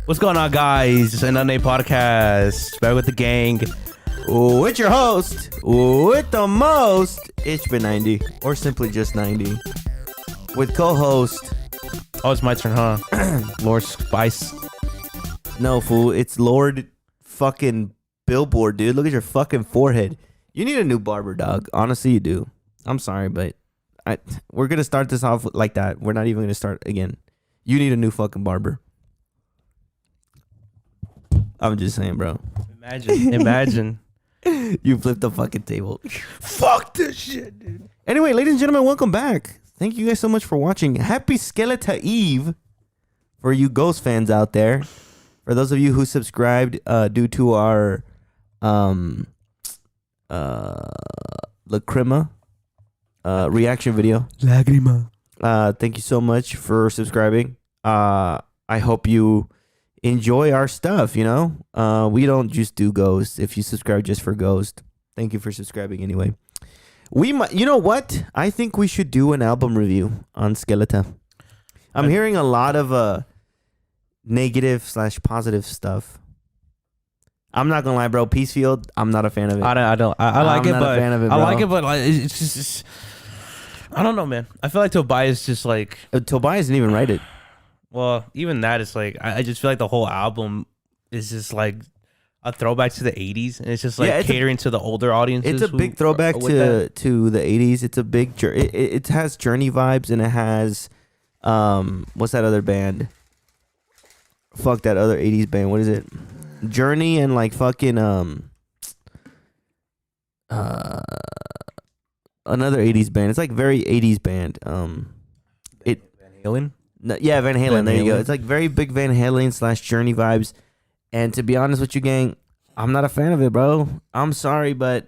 What's going on, guys? It's an Unnamed podcast. Back with the gang. With your host, with the most, it's been 90, or simply just 90. With co-host. Oh, it's my turn, huh? Lord Spice. No, fool. It's Lord fucking Billboard, dude. Look at your fucking forehead. You need a new barber, dog. Honestly, you do. I'm sorry, but we're going to start this off like that. We're not even going to start again. You need a new fucking barber. I'm just saying, bro. Imagine. You flipped the fucking table. Fuck this shit, dude. Anyway, ladies and gentlemen, welcome back. Thank you guys so much for watching. Happy Skeleta Eve for you Ghost fans out there. For those of you who subscribed due to our Lacrima reaction video. Lagrima. Thank you so much for subscribing. I hope you enjoy our stuff, you know. We don't just do Ghost. If you subscribe just for Ghost, thank you for subscribing anyway. We might, you know what? I think we should do an album review on Skeleta. I'm hearing a lot of negative / positive stuff. I'm not gonna lie, bro. Peacefield, I'm not a fan of it. I like it, but I like it, but like, it's just I don't know, man. I feel like Tobias just like Tobias didn't even write it. Well, even that is like I just feel like the whole album is just like a throwback to the 80s, and it's just like catering to the older audiences. It's a big throwback to the 80s. It's a big it has Journey vibes, and it has what's that other band? Fuck that other 80s band. What is it? Journey and like fucking another 80s band. It's like very 80s band. Van Halen? No, yeah, Van Halen. There you go. It's like very big Van Halen / Journey vibes. And to be honest with you, gang, I'm not a fan of it, bro. I'm sorry, but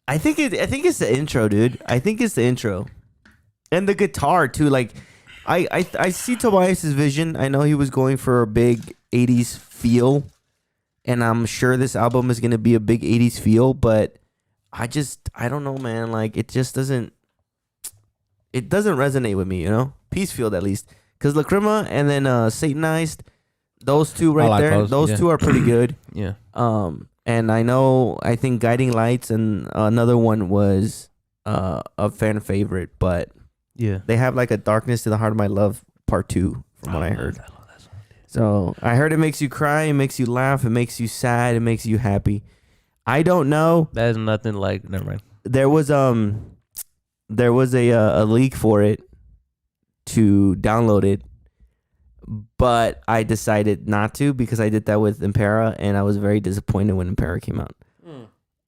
I think it's the intro, dude. I think it's the intro. And the guitar too. Like I see Tobias's vision. I know he was going for a big 80s feel, and I'm sure this album is gonna be a big 80s feel, but I don't know, man. Like it doesn't resonate with me, you know? Peacefield at least. Cause Lacrima and then Satanized, those two right there, those two are pretty good. Yeah. And I think Guiding Lights and another one was a fan favorite, but yeah, they have like a Darkness to the Heart of My Love part 2 from what I heard. So I heard it makes you cry, it makes you laugh, it makes you sad, it makes you happy. I don't know. That is nothing like. Never mind. There was a leak for it to download it, but I decided not to because I did that with Impera, and I was very disappointed when Impera came out.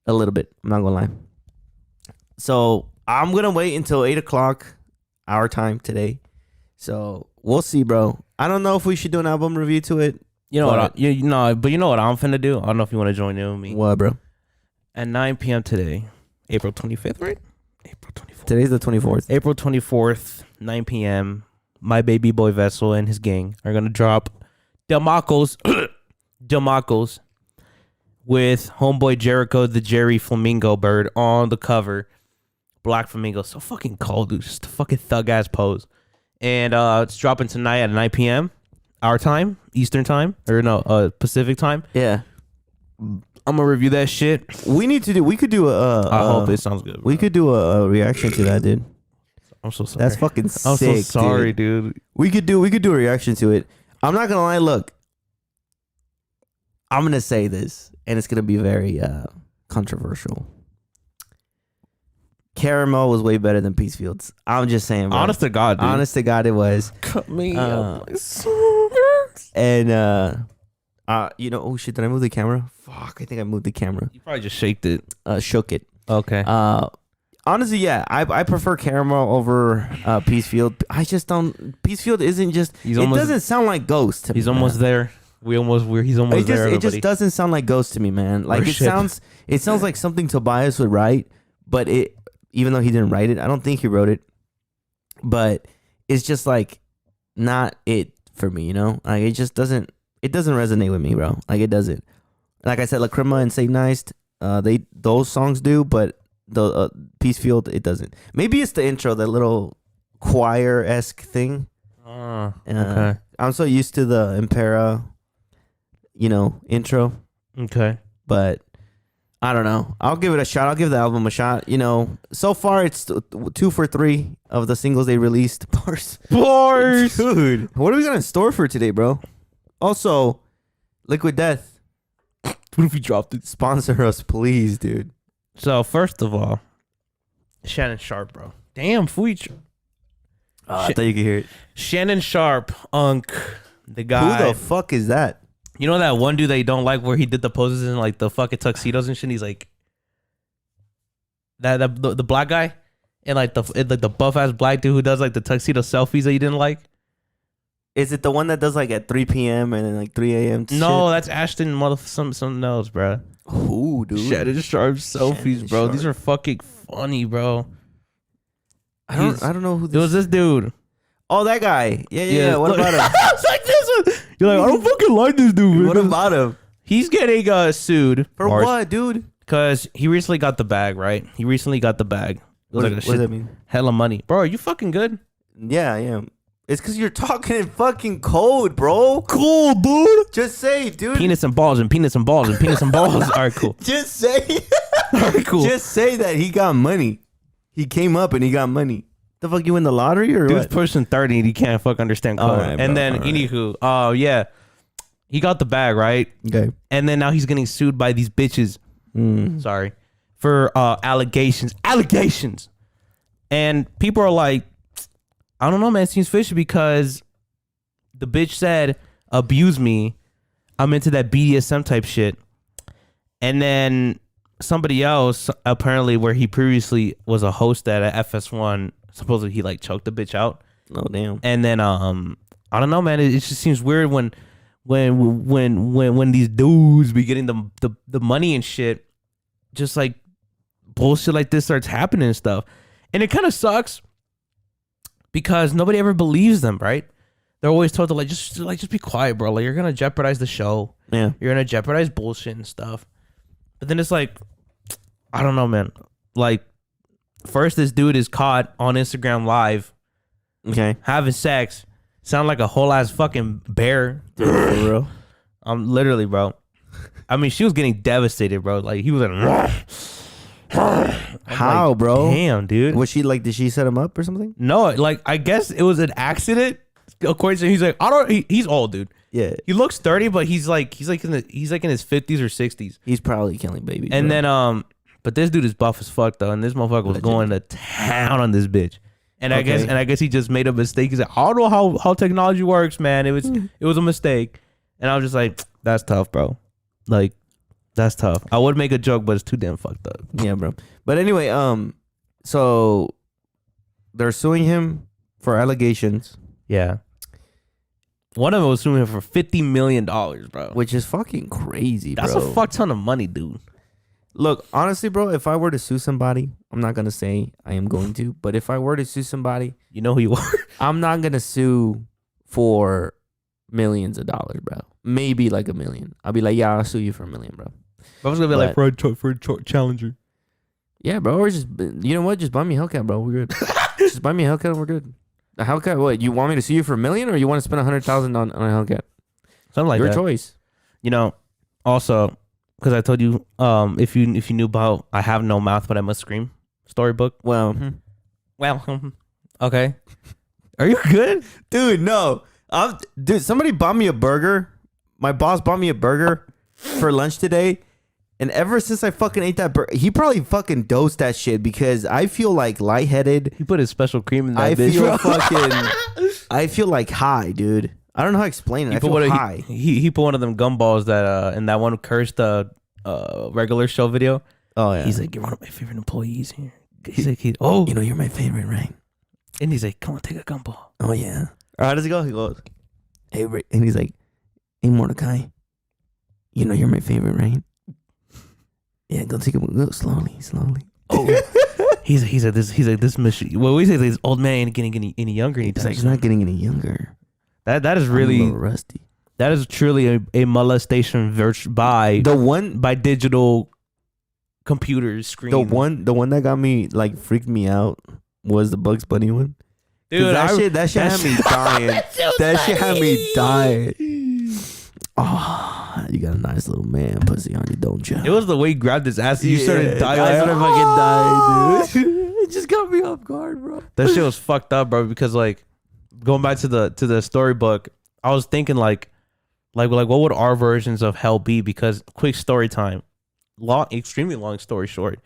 A little bit. I'm not gonna lie. So I'm gonna wait until 8:00 our time today. So we'll see, bro. I don't know if we should do an album review to it. You know what? You know what I'm finna do. I don't know if you want to join in with me. What, bro? At 9 p.m. today, April 25th, right? April 24th. Today's the 24th. April 24th, 9 p.m. My baby boy Vessel and his gang are gonna drop Damocles, Damocles, with homeboy Jericho the Jerry Flamingo bird on the cover. Black Flamingo, so fucking cold, dude. Just a fucking thug ass pose. And it's dropping tonight at 9 p.m. our time, Eastern time, or no, Pacific time. Yeah. I'm gonna review that shit. We could do I hope it sounds good. We could do a reaction to that, dude. I'm so sorry. That's fucking sick. I'm so sorry, dude. We could do a reaction to it. I'm not gonna lie. Look, I'm gonna say this, and it's gonna be very controversial. Caramel was way better than Peacefield's. I'm just saying, bro. Honest to God, dude. Honest to God, it was. Cut me up. And you know, oh shit, did I move the camera? Fuck, I think I moved the camera. You probably just shaked it. Shook it. Okay. Honestly, yeah, I prefer Caramel over Peacefield. I just don't. Peacefield isn't just. Doesn't sound like Ghost. To he's me, almost there. He's almost there. It just doesn't sound like Ghost to me, man. Like it sounds like something Tobias would write, but even though he didn't write it, I don't think he wrote it. But it's just like not it for me, you know. Like it just doesn't. It doesn't resonate with me, bro. Like it doesn't. Like I said, Lacrima and Satanized, those songs do, but the Peacefield, it doesn't. Maybe it's the intro, that little choir-esque thing. Okay. I'm so used to the Impera, intro. Okay. But I don't know. I'll give it a shot. I'll give the album a shot. So far it's 2 for 3 of the singles they released. Bars. Dude. What are we got in store for today, bro? Also, Liquid Death. What if we dropped it? Sponsor us, please, dude. So, first of all, Shannon Sharpe, bro. Damn, Fuich. I thought you could hear it. Shannon Sharpe, the guy. Who the fuck is that? You know that one dude that you don't like where he did the poses in like the fucking tuxedos and shit? He's like the black guy and like the buff ass black dude who does like the tuxedo selfies that you didn't like. Is it the one that does like at 3 p.m. and then like 3 a.m. No, shit? That's Ashton something else, bro. Ooh, dude. Shannon Sharpe selfies, Shannon bro. Sharpe. These are fucking funny, bro. I don't know who this It was this dude. Oh, that guy. Yeah. What about him? It's like this one. You're like, I don't fucking like this dude. What about him? He's getting sued. For what, dude? Because he recently got the bag, right? He recently got the bag. It was What like a does shit, that mean? hella money. Bro, are you fucking good? Yeah, I am. It's because you're talking in fucking code, bro. Cool, dude. Just say, dude. Penis and balls and penis and balls and penis and balls. All right, cool. Just say. All right, cool. Just say that he got money. He came up and he got money. The fuck, you win the lottery or Dude's what? pushing 30 and he can't fuck understand code. All right, bro, and then, all right. anywho, oh, yeah. He got the bag, right? Okay. And then now he's getting sued by these bitches. Sorry. For allegations. Allegations. And people are like, I don't know, man. It seems fishy because the bitch said, abuse me. I'm into that BDSM type shit. And then somebody else, apparently where he previously was a host at a FS1, supposedly he like choked the bitch out. Oh, damn. And then I don't know, man. It just seems weird when these dudes be getting the money and shit, just like bullshit like this starts happening and stuff. And it kind of sucks because nobody ever believes them, right? They're always told to just be quiet, bro. Like, you're gonna jeopardize the show. Yeah. You're gonna jeopardize bullshit and stuff. But then it's like, I don't know, man. Like, first this dude is caught on Instagram Live Okay. having sex. Sound like a whole ass fucking bear. Dude, for real? Literally, bro. I mean, she was getting devastated, bro. Like, he was like, How, bro? Damn, dude. Was she like, did she set him up or something? No, like, I guess it was an accident. According to, he's like, he's old, dude. Yeah. He looks 30, but he's like in his 50s or 60s. He's probably killing babies. And bro. then but this dude is buff as fuck though, and this motherfucker was going to town on this bitch. And I guess he just made a mistake. He's like, I don't know how technology works, man. It was a mistake. And I was just like, that's tough, bro. Like, that's tough. I would make a joke, but it's too damn fucked up. Yeah, bro. But anyway, so they're suing him for allegations, Yeah. One of them was suing him for $50 million, bro. which is fucking crazy, bro. That's a fuck ton of money, dude. Look, honestly, bro, if I were to sue somebody, I'm not gonna say I am going to, but if I were to sue somebody, You know who you are. I'm not gonna sue for millions of dollars, bro. Maybe like $1 million. I'll be like, yeah, I'll sue you for $1 million, bro. I was gonna be like for a challenger. Yeah, bro. Or just, you know what? Just buy me a Hellcat, bro. We're good. Just buy me a Hellcat and we're good. A Hellcat? What? You want me to sue you for $1 million, or you want to spend $100,000 on a Hellcat? Something like Your that. choice. You know, also, because I told you, if you knew about I have no mouth but I must scream storybook. Well, Okay. Are you good? dude, no. Dude, somebody bought me a burger. My boss bought me a burger for lunch today. And ever since I fucking ate that burger, he probably fucking dosed that shit because I feel like lightheaded. He put his special cream in that I bitch. feel bro. fucking. I feel like high, dude. I don't know how to explain it. I feel high. He put one of them gumballs that in that one cursed regular show video. Oh yeah. He's like, you're one of my favorite employees here. He's like, you know you're my favorite, right? and he's like, come on, take a gumball. Oh yeah. Or how does it go? He goes, hey, Rick. And he's like, hey, Mordecai. You know you're my favorite, right? Yeah, go take a go slowly. Oh, he's like this machine. Well, we say this old man ain't getting any younger He's anytime. like, he's not getting any younger. That is I'm a really little rusty. that is truly a molestation by digital computers screen. The one that got me like freaked me out was the Bugs Bunny one, Dude, that shit had me dying. That shit had me dying. Oh, you got a nice little man pussy on you, don't you? It was the way he grabbed his ass. You started dying. I started fucking dying, dude. It just got me off guard, bro. That shit was fucked up, bro. Because like, going back to the storybook, I was thinking like what would our versions of hell be? Because quick story time, extremely long story short.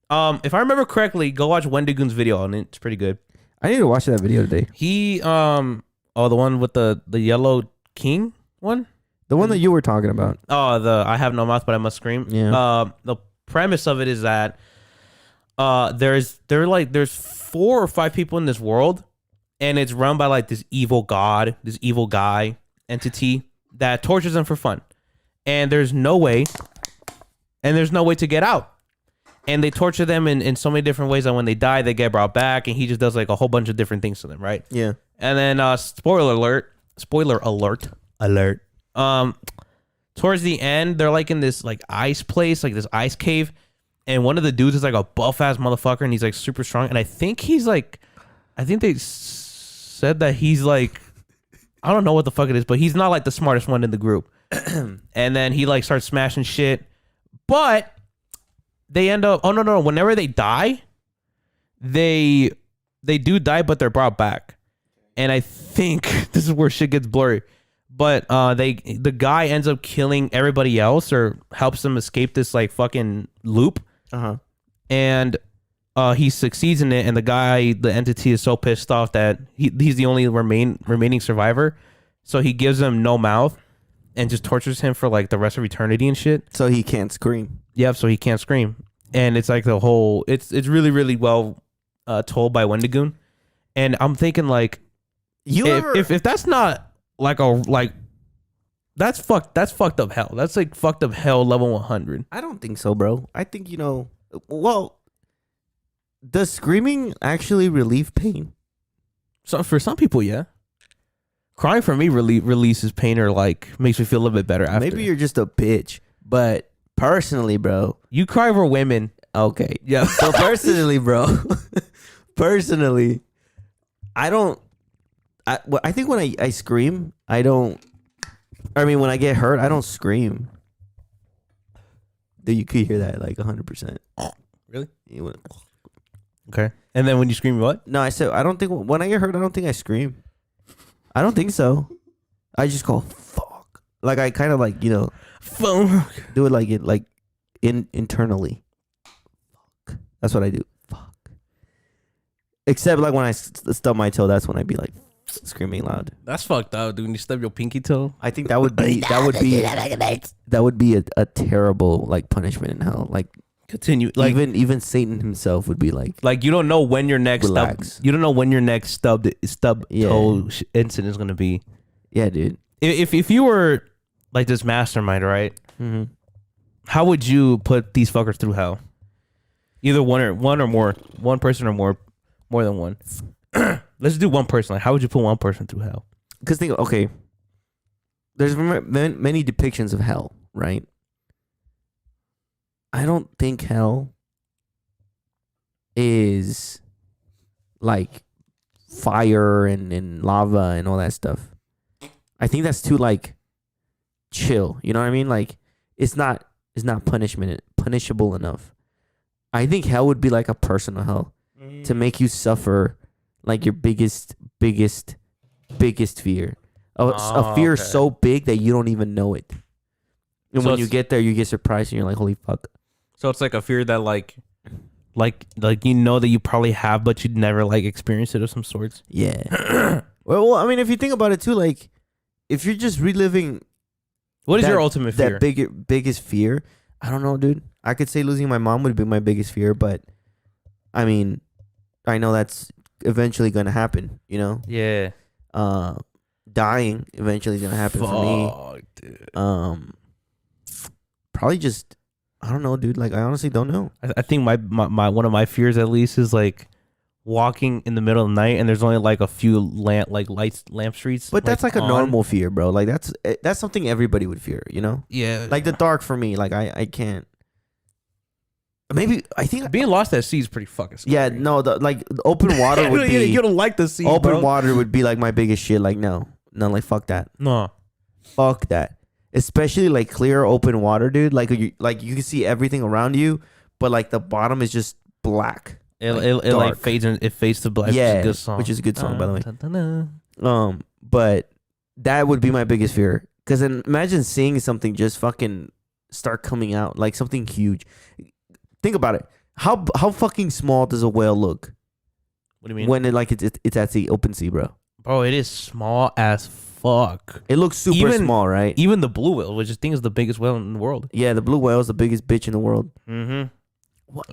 If I remember correctly, go watch Wendigoon's video on it. It's pretty good. I need to watch that video today. He the one with the yellow king one. The one that you were talking about. Oh, the I have no mouth but I must scream. Yeah. The premise of it is that there's 4 or 5 people in this world, and it's run by like this evil god, this evil guy entity that tortures them for fun. And there's no way to get out. And they torture them in so many different ways that when they die, they get brought back, and he just does like a whole bunch of different things to them, right? Yeah. And then spoiler alert. Towards the end, they're like in this like ice place, like this ice cave, and one of the dudes is like a buff ass motherfucker, and he's like super strong. And I think they said that he's like, I don't know what the fuck it is, but he's not like the smartest one in the group. And then he like starts smashing shit, but they end up, no, whenever they die, they do die, but they're brought back. And I think this is where shit gets blurry. But the guy ends up killing everybody else or helps them escape this like fucking loop. Uh-huh. And he succeeds in it, and the entity is so pissed off that he's the only remaining survivor. So he gives him no mouth and just tortures him for like the rest of eternity and shit. So he can't scream. Yep, so he can't scream. And it's like the whole it's really, really well told by Wendigoon. And I'm thinking like if that's not like that's fucked up hell. That's like fucked up hell level 100. I don't think so, bro. I think, well, does screaming actually relieve pain? So for some people, yeah. Crying for me releases pain or like makes me feel a little bit better after. Maybe you're just a bitch, but personally, bro. You cry for women. Okay. Yeah. So personally, bro. I think when I scream, when I get hurt, I don't scream. Dude, you could hear that like 100%. Really? Okay. And then when you scream, what? No, I said, I don't think, when I get hurt, I don't think I scream. I don't think so. I just call fuck. Like I kind of like, fuck. Do it like internally. Fuck. That's what I do. Fuck. Except like when I stub my toe, that's when I'd be like screaming loud. That's fucked up, dude. When you stub your pinky toe. I think that would be a terrible like punishment in hell. Like continue. Like even Satan himself would be like you don't know when your next you don't know when your next stub toe incident is gonna be. Yeah, dude. If you were like this mastermind, right? Mm-hmm. How would you put these fuckers through hell? Either one or more, one person or more than one. Let's do one person. Like, how would you put one person through hell? Because okay, there's many depictions of hell, right? I don't think hell is like fire and lava and all that stuff. I think that's too like chill. You know what I mean? Like it's not punishable enough. I think hell would be like a personal hell to make you suffer like your biggest fear. A fear so big that you don't even know it. And so when you get there, you get surprised and you're like, holy fuck. So it's like a fear that like that you probably have, but you'd never like experience it of some sorts. Yeah. well, I mean, if you think about it too, like if you're just reliving, what is your ultimate fear? That biggest fear? I don't know, dude. I could say losing my mom would be my biggest fear, but I mean, I know that's eventually gonna happen. Yeah. Dying eventually is gonna happen for me. Dude. Probably just. I don't know, dude. Like, I honestly don't know. I think my one of my fears at least is like walking in the middle of the night and there's only like a few lamp streets. But that's like a normal fear, bro. Like that's something everybody would fear, Yeah. Like the dark for me. Like I can't. Maybe I think being lost at sea is pretty fucking scary. Yeah, no, the open water would be. You don't like the sea. Open water would be like my biggest shit. Like no, like fuck that. No, fuck that. Especially like clear open water, dude. Like you can see everything around you, but like the bottom is just black. It like fades and it fades to black. Yeah, which is a good song. Which is a good song, by the way. But that would be my biggest fear. Because then imagine seeing something just fucking start coming out, like something huge. Think about it. How fucking small does a whale look? What do you mean? When it's at the open sea, bro. Bro, it is small as fuck. It looks super small, right? Even the blue whale, which I think is the biggest whale in the world. Yeah, the blue whale is the biggest bitch in the world. Mm-hmm.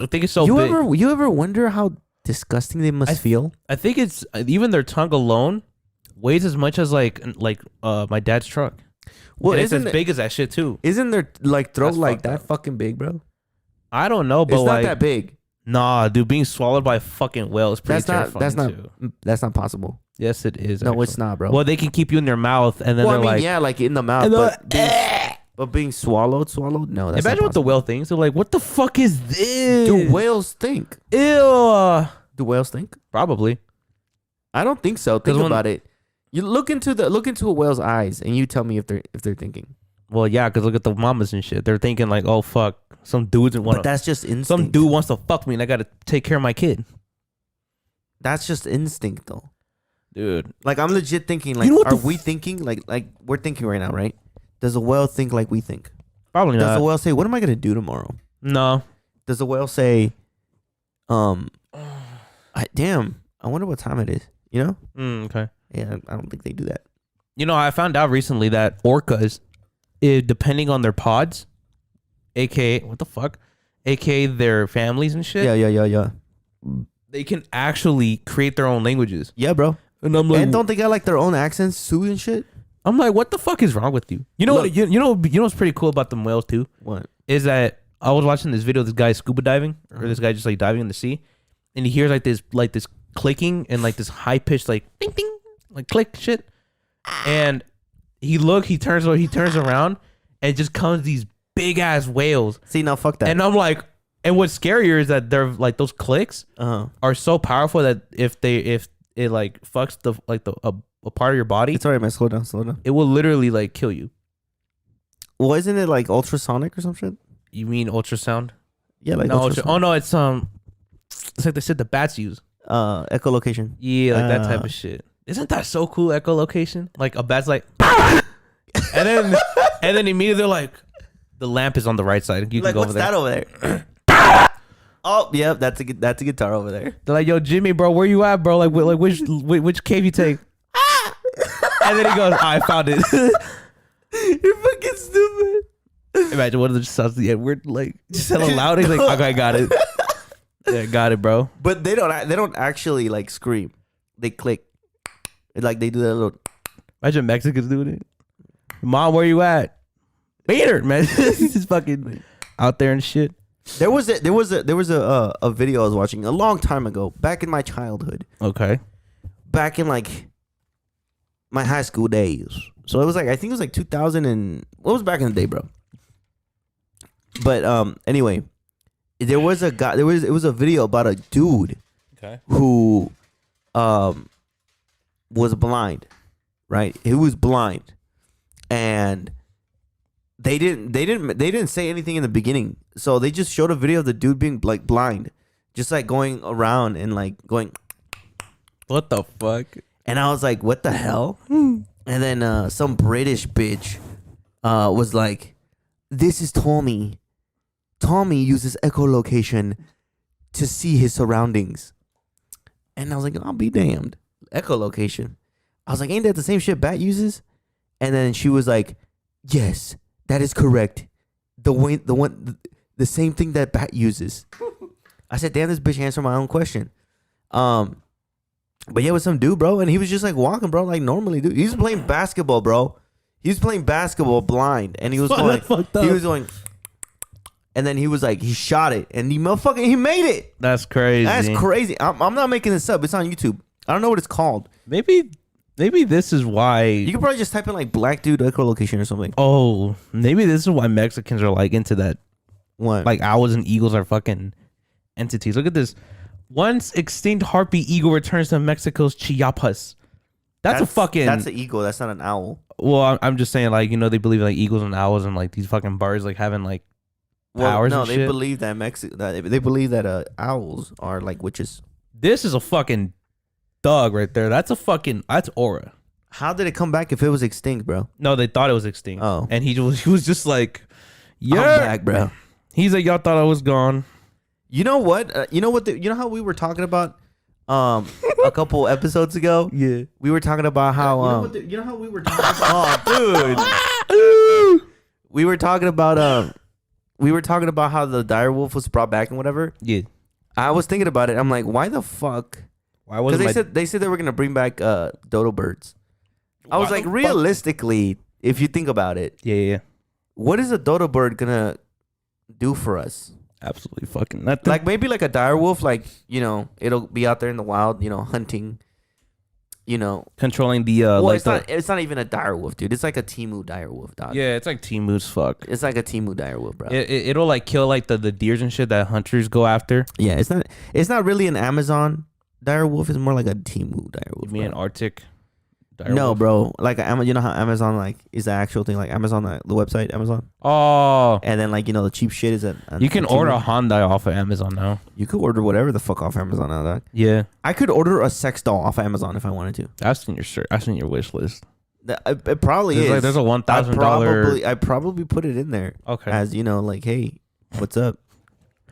I think it's so big. You ever wonder how disgusting they must feel? I think it's even their tongue alone weighs as much as like my dad's truck. Well, it's as big as that shit too. Isn't their like throat like that fucking big, bro? I don't know, but it's not that big. Nah, dude, being swallowed by a fucking whale is pretty terrifying. That's not possible. Yes, it is. No, it's not, bro. Well, they can keep you in their mouth, and then they're like, yeah, like in the mouth, but being swallowed. No, that's imagine what the whale thinks. They're like, what the fuck is this? Do whales think? Ew. Do whales think? Probably. I don't think so. Think about it. You look into a whale's eyes, and you tell me if they're thinking. Well, yeah, because look at the mamas and shit. They're thinking like, oh fuck, some dudes want. But that's just instinct. Some dude wants to fuck me, and I gotta take care of my kid. That's just instinct, though, dude. Like I'm legit thinking. Like, are we thinking like we're thinking right now, right? Does a whale think like we think? Probably not. Does the whale say, "What am I gonna do tomorrow"? No. Does the whale say, "Damn, I wonder what time it is"? You know? Okay. Yeah, I don't think they do that. You know, I found out recently that orcas, depending on their pods, aka what the fuck, aka their families and shit. Yeah. They can actually create their own languages. Yeah, bro. And I'm like, and don't they got like their own accents too and shit? I'm like, what the fuck is wrong with you? You know what? You know what's pretty cool about the whales too? What is that? I was watching this video of this guy scuba diving, or this guy just like diving in the sea, and he hears like this clicking and like this high pitched like ding ding like click shit, and he turns around, and just comes these big ass whales. See, now fuck that. And I'm like, and what's scarier is that they're like those clicks are so powerful that if it like fucks a part of your body, it's alright, man. Slow down. It will literally like kill you. Well, isn't it like ultrasonic or some shit? You mean ultrasound? Yeah, like no, oh no, it's like they said the bats use. Echolocation. Yeah, like that type of shit. Isn't that so cool? Echolocation. Like a bat's like, and then immediately they're like, the lamp is on the right side. You can go over there. What's that over there? Oh, yeah, that's a guitar over there. They're like, yo, Jimmy, bro, where you at, bro? Like which cave you take? And then he goes, I found it. You're fucking stupid. Imagine one of them just sounds the N-word, like just hella loud. He's like, okay, I got it. Yeah, got it, bro. But they don't actually like scream. They click. Like they do that little. Imagine Mexicans doing it. Mom, where you at? Peter, man. He's just fucking out there and shit. There was a video I was watching a long time ago, back in my childhood. Okay. Back in like my high school days. So it was like, I think it was like 2000 and what was back in the day, bro? But anyway, there was a guy. It was a video about a dude, who was blind, right? He was blind, and they didn't say anything in the beginning. So they just showed a video of the dude being like blind, just like going around and like going. What the fuck? And I was like, what the hell? And then some British bitch was like, this is Tommy. Tommy uses echolocation to see his surroundings. And I was like, I'll be damned. Echolocation. I was like, ain't that the same shit Bat uses? And then she was like, yes, that is correct. The same thing that Bat uses. I said, damn, this bitch answered my own question. But yeah, with some dude, bro, and he was just like walking, bro, like normally, dude. He was playing basketball, bro. He was playing basketball blind, and he was going, and then he was like, he shot it, and he made it. That's crazy. That's crazy. I'm not making this up. It's on YouTube. I don't know what it's called. Maybe this is why you could probably just type in like black dude echolocation or something. Oh, maybe this is why Mexicans are like into that What? Like owls and eagles are fucking entities. Look at this. Once extinct harpy eagle returns to Mexico's Chiapas. That's an eagle. That's not an owl. Well, I'm just saying, like, you know, they believe like eagles and owls and like these fucking birds like having like powers. No, and they shit. believe that they believe that owls are like witches. This is a fucking thug right there. That's aura. How did it come back if it was extinct, bro? No, they thought it was extinct. Oh, and he was just like, yeah, I'm back, bro. He's like, y'all thought I was gone. You know what? You know how we were talking about a couple episodes ago? Yeah. We were talking about how you know how we were talking about Dude. we were talking about how the dire wolf was brought back and whatever. Yeah. I was thinking about it. I'm like, why the fuck? Why wasn't they said they were gonna bring back dodo birds. I was like, realistically, if you think about it, yeah. What is a dodo bird gonna do for us? Absolutely fucking nothing. Like maybe like a dire wolf, like, you know, it'll be out there in the wild, you know, hunting, you know, controlling the well, like it's not even a dire wolf, dude. It's like a Timu dire wolf, dog. Yeah, it's like Timu's fuck. It's like a Timu dire wolf, bro. It'll like kill like the deers and shit that hunters go after. Yeah, it's not really an Amazon dire wolf. It's more like a Timu dire wolf. You mean an Arctic dire No, wolf? bro. Like you know how Amazon like is the actual thing, like Amazon, the website Amazon. Oh, And then like, you know, the cheap shit is you can order a Hyundai off of Amazon now. You could order whatever the fuck off Amazon now, dog. Yeah, I could order a sex doll off Amazon if I wanted to. I've seen your wish list. It probably is. Like, there's a $1,000. I probably put it in there. Okay. As, you know, like, hey, what's up?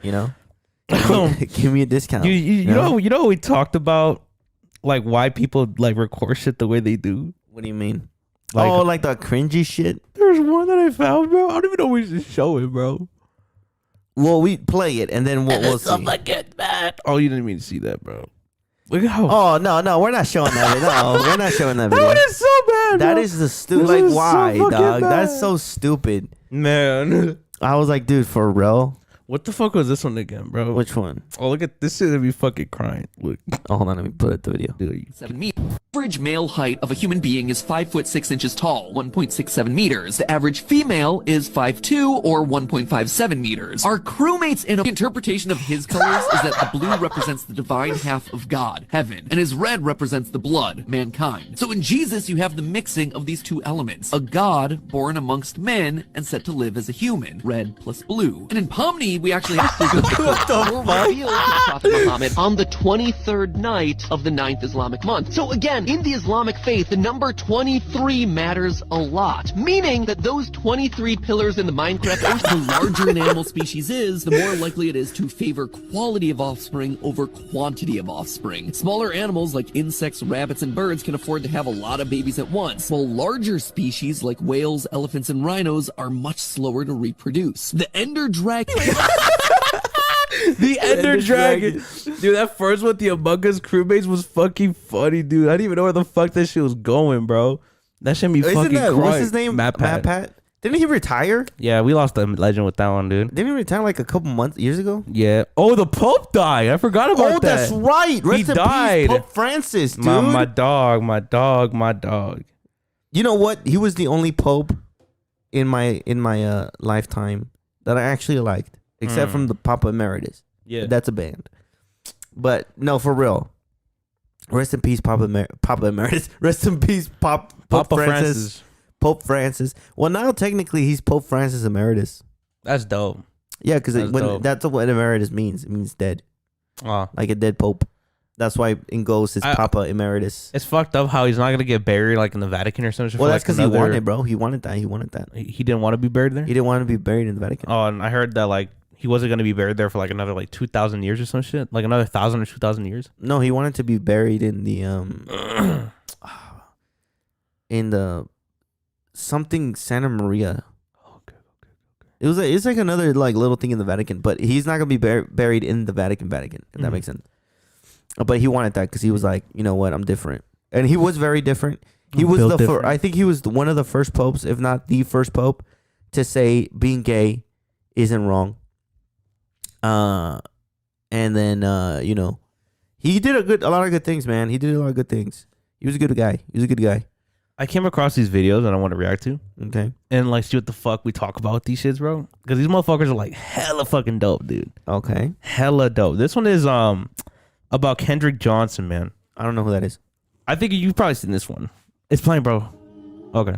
You know, give me a discount. You know we talked about like why people like record shit the way they do. What do you mean? Like, like the cringy shit. There's one that I found, bro. I don't even know we should show it, bro. Well, we play it and then we'll see. Get mad. Oh, you didn't mean to see that, bro. Look at how. Oh no, we're not showing that video. No, we're not showing that video. That is so bad. That bro. is the stupid. Like, why, so dog? bad. That's so stupid, man. I was like, dude, for real. What the fuck was this one again, bro? Which one? Oh, look at this shit. I'd be fucking crying. Look. Oh, hold on, let me put it the video. Dude, 7 meters. Average male height of a human being is 5 foot 6 inches tall, 1.67 meters. The average female is 5'2" or 1.57 meters. Our crewmate's interpretation of his colors is that the blue represents the divine half of God, heaven, and his red represents the blood, mankind. So in Jesus, you have the mixing of these two elements. A God born amongst men and set to live as a human, red plus blue. And in Pomni, we actually have What the fuck? revealed to the Prophet Muhammad on the 23rd night of the 9th Islamic month. So again, in the Islamic faith, the number 23 matters a lot, meaning that those 23 pillars in the Minecraft, the larger an animal species is, the more likely it is to favor quality of offspring over quantity of offspring. Smaller animals like insects, rabbits, and birds can afford to have a lot of babies at once, while larger species like whales, elephants, and rhinos are much slower to reproduce. The Ender Dragon... The Ender Dragon. Dude, that first one with the Among Us crewmates was fucking funny, dude. I didn't even know where the fuck that shit was going, bro. That shit me fucking crying. What's his name? Matt Pat. Didn't he retire? Yeah, we lost the legend with that one, dude. Didn't he retire like a couple years ago? Yeah. Oh, the Pope died. I forgot about that. Oh, that's right. Rest He in died. peace, Pope Francis, dude. My dog. You know what? He was the only Pope in my lifetime that I actually liked. Except from the Papa Emeritus. Yeah. That's a band. But no, for real. Rest in peace, Papa Emeritus. Rest in peace, Pope Francis. Pope Francis. Well, now technically he's Pope Francis Emeritus. That's dope. Yeah, because that's what Emeritus means. It means dead. Like a dead Pope. That's why in Ghost it's Papa Emeritus. It's fucked up how he's not going to get buried like in the Vatican or something. Well, that's because he wanted, bro. He wanted that. He didn't want to be buried there? He didn't want to be buried in the Vatican. Oh, and I heard that like he wasn't going to be buried there for like another like 2,000 years or some shit. Like another 1,000 or 2,000 years. No, he wanted to be buried in the in the something Santa Maria. Okay. It's like another like little thing in the Vatican, but he's not gonna be buried in the Vatican. If that makes sense. But he wanted that because he was like, you know what, I'm different, and he was very different. He was I think he was one of the first popes, if not the first pope, to say being gay isn't wrong. And then you know, he did a lot of good things, man. He did a lot of good things. He was a good guy. I came across these videos and I want to react to. Okay. And like see what the fuck we talk about with these shits, bro. Because these motherfuckers are like hella fucking dope, dude. Okay. Hella dope. This one is about Kendrick Johnson, man. I don't know who that is. I think you've probably seen this one. It's playing, bro. Okay.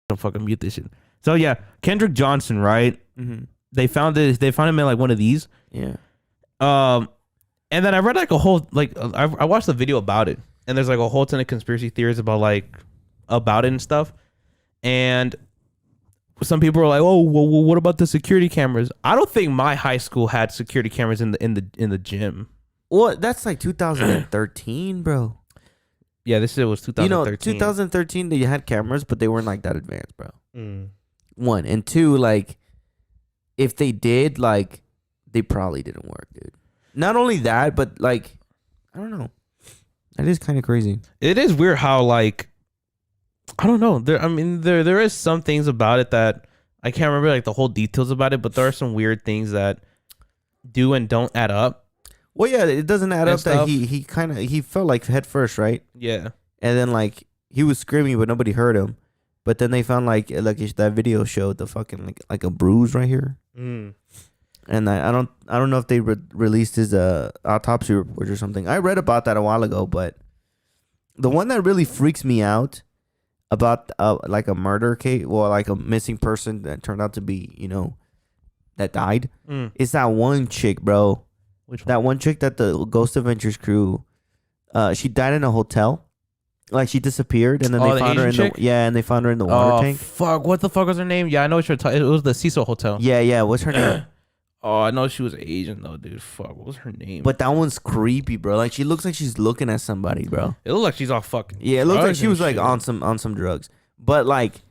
Don't fucking mute this shit. So yeah, Kendrick Johnson, right? Mm-hmm. They found him in like one of these. Yeah. And then I read like a whole I watched the video about it, and there's like a whole ton of conspiracy theories about it and stuff. And some people are like, "Oh, well, what about the security cameras?" I don't think my high school had security cameras in the gym. Well, that's like 2013, bro. Yeah, this shit was 2013. 2013 they had cameras, but they weren't like that advanced, bro. Mm. One and two, like, if they did, like, they probably didn't work, dude. Not only that, but like, I don't know. That is kind of crazy. It is weird how like, I don't know. There is some things about it that I can't remember like the whole details about it, but there are some weird things that do and don't add up. Well, yeah, it doesn't add And up stuff. that he fell like head first, right? Yeah. And then like he was screaming, but nobody heard him. But then they found like that video showed the fucking like a bruise right here. Mm. And I don't know if they released his autopsy report or something. I read about that a while ago, but the one that really freaks me out about like a murder case, or like a missing person that turned out to be, that died, is that one chick, bro. Which one? That one chick that the Ghost Adventures crew, she died in a hotel. Like she disappeared, and then they found her in they found her in the water tank. Fuck! What the fuck was her name? Yeah, I know what you're talking. It was the Cecil Hotel. Yeah. What's her name? Oh, I know she was Asian though, dude. Fuck, what was her name? But that one's creepy, bro. Like she looks like she's looking at somebody, bro. It looked like she's all fucking. Yeah, it looks like she was like shit. on some drugs. But like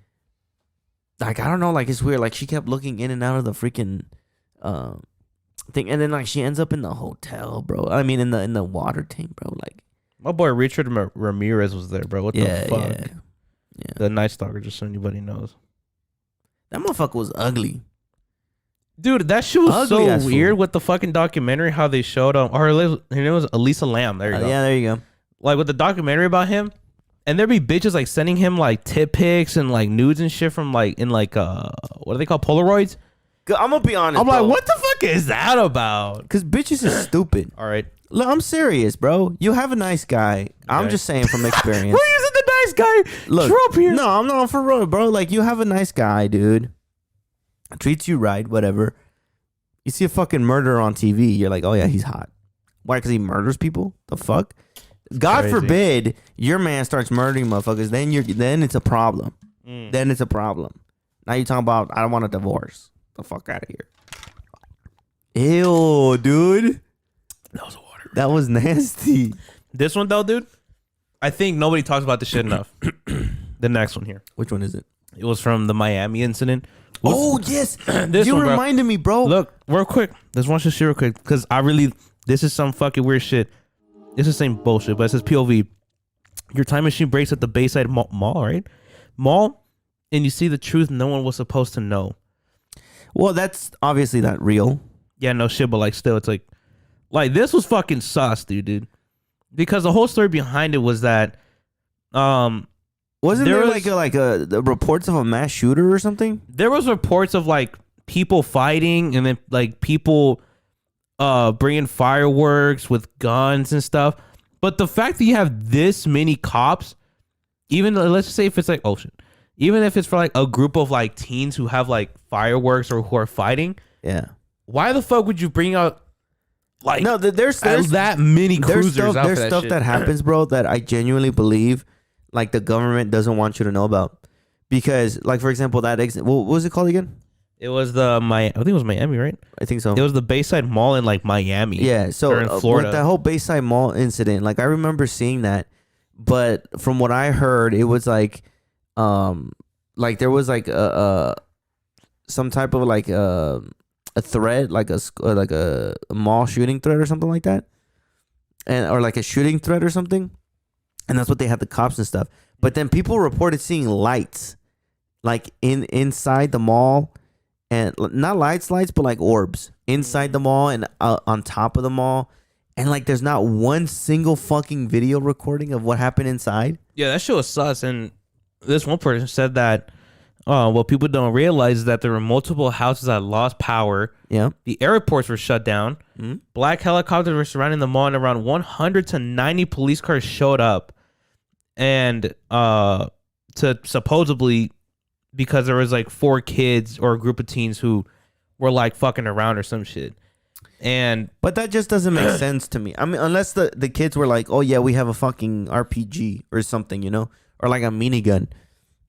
I don't know, like it's weird. Like she kept looking in and out of the freaking thing, and then like she ends up in the hotel, bro. I mean, in the water tank, bro. Like My boy Richard Ramirez was there, bro. What the fuck? Yeah. The Night Stalker, just so anybody knows. That motherfucker was ugly. Dude, that shit was Ugly so ass weird fool. with the fucking documentary, how they showed her name was Elisa Lamb. There you go. Yeah, there you go. Like with the documentary about him, and there'd be bitches like sending him like tit pics and like nudes and shit from like in like what do they call Polaroids? I'm gonna be honest. I'm bro. like, what the fuck is that about? Cause bitches is stupid. All right. Look, I'm serious, bro. You have a nice guy. I'm Okay. just saying from experience. Who using the nice guy? Look, Trump here. No, I'm not for real, bro. Like you have a nice guy, dude. Treats you right, whatever. You see a fucking murderer on TV, you're like, oh yeah, he's hot. Why? Because he murders people? The fuck? God crazy. forbid your man starts murdering motherfuckers. Then it's a problem. Then it's a problem. Now you talking about I don't want a divorce. The fuck out of here. Ew, dude. That was water. That was nasty. This one though, dude, I think nobody talks about this shit enough. The next one here. Which one is it? It was from the Miami incident. Oh yes, This you one, bro. reminded me, bro. Look, real quick. Let's watch this shit real quick. Because this is some fucking weird shit. This is the same bullshit, but it says POV. Your time machine breaks at the Bayside Mall, right? Mall, and you see the truth no one was supposed to know. Well, that's obviously not real. Yeah, no shit, but like still, it's like this was fucking sus, dude. Because the whole story behind it was that, Wasn't there like a reports of a mass shooter or something? there was reports of like people fighting and then like people bringing fireworks with guns and stuff. But the fact that you have this many cops, even let's just say if it's like, oh shit, even if it's for like a group of like teens who have like fireworks or who are fighting, Yeah. why the fuck would you bring out like No, there's that many cruisers out for There's that stuff shit? that happens, bro, that I genuinely believe like the government doesn't want you to know about. Because, like, for example, what was it called again? It was I think it was Miami, right? I think so. It was the Bayside Mall in like Miami. Yeah, so or in Florida. with that whole Bayside Mall incident, like I remember seeing that, but from what I heard, it was like there was like some type of like a threat, like a mall shooting threat or something like that, or like a shooting threat or something, and that's what they had the cops and stuff. But then people reported seeing lights, like inside the mall, and not lights, but like orbs inside the mall and on top of the mall, and like there's not one single fucking video recording of what happened inside. Yeah, that shit was sus. And this one person said that what people don't realize is that there were multiple houses that lost power. Yeah, the airports were shut down. Mm-hmm. Black helicopters were surrounding the mall, and around 100 to 90 police cars showed up, and to supposedly, because there was like 4 kids or a group of teens who were like fucking around or some shit. But that just doesn't make sense to me. I mean, unless the kids were like, oh yeah, we have a fucking RPG or something, you know, or like a minigun,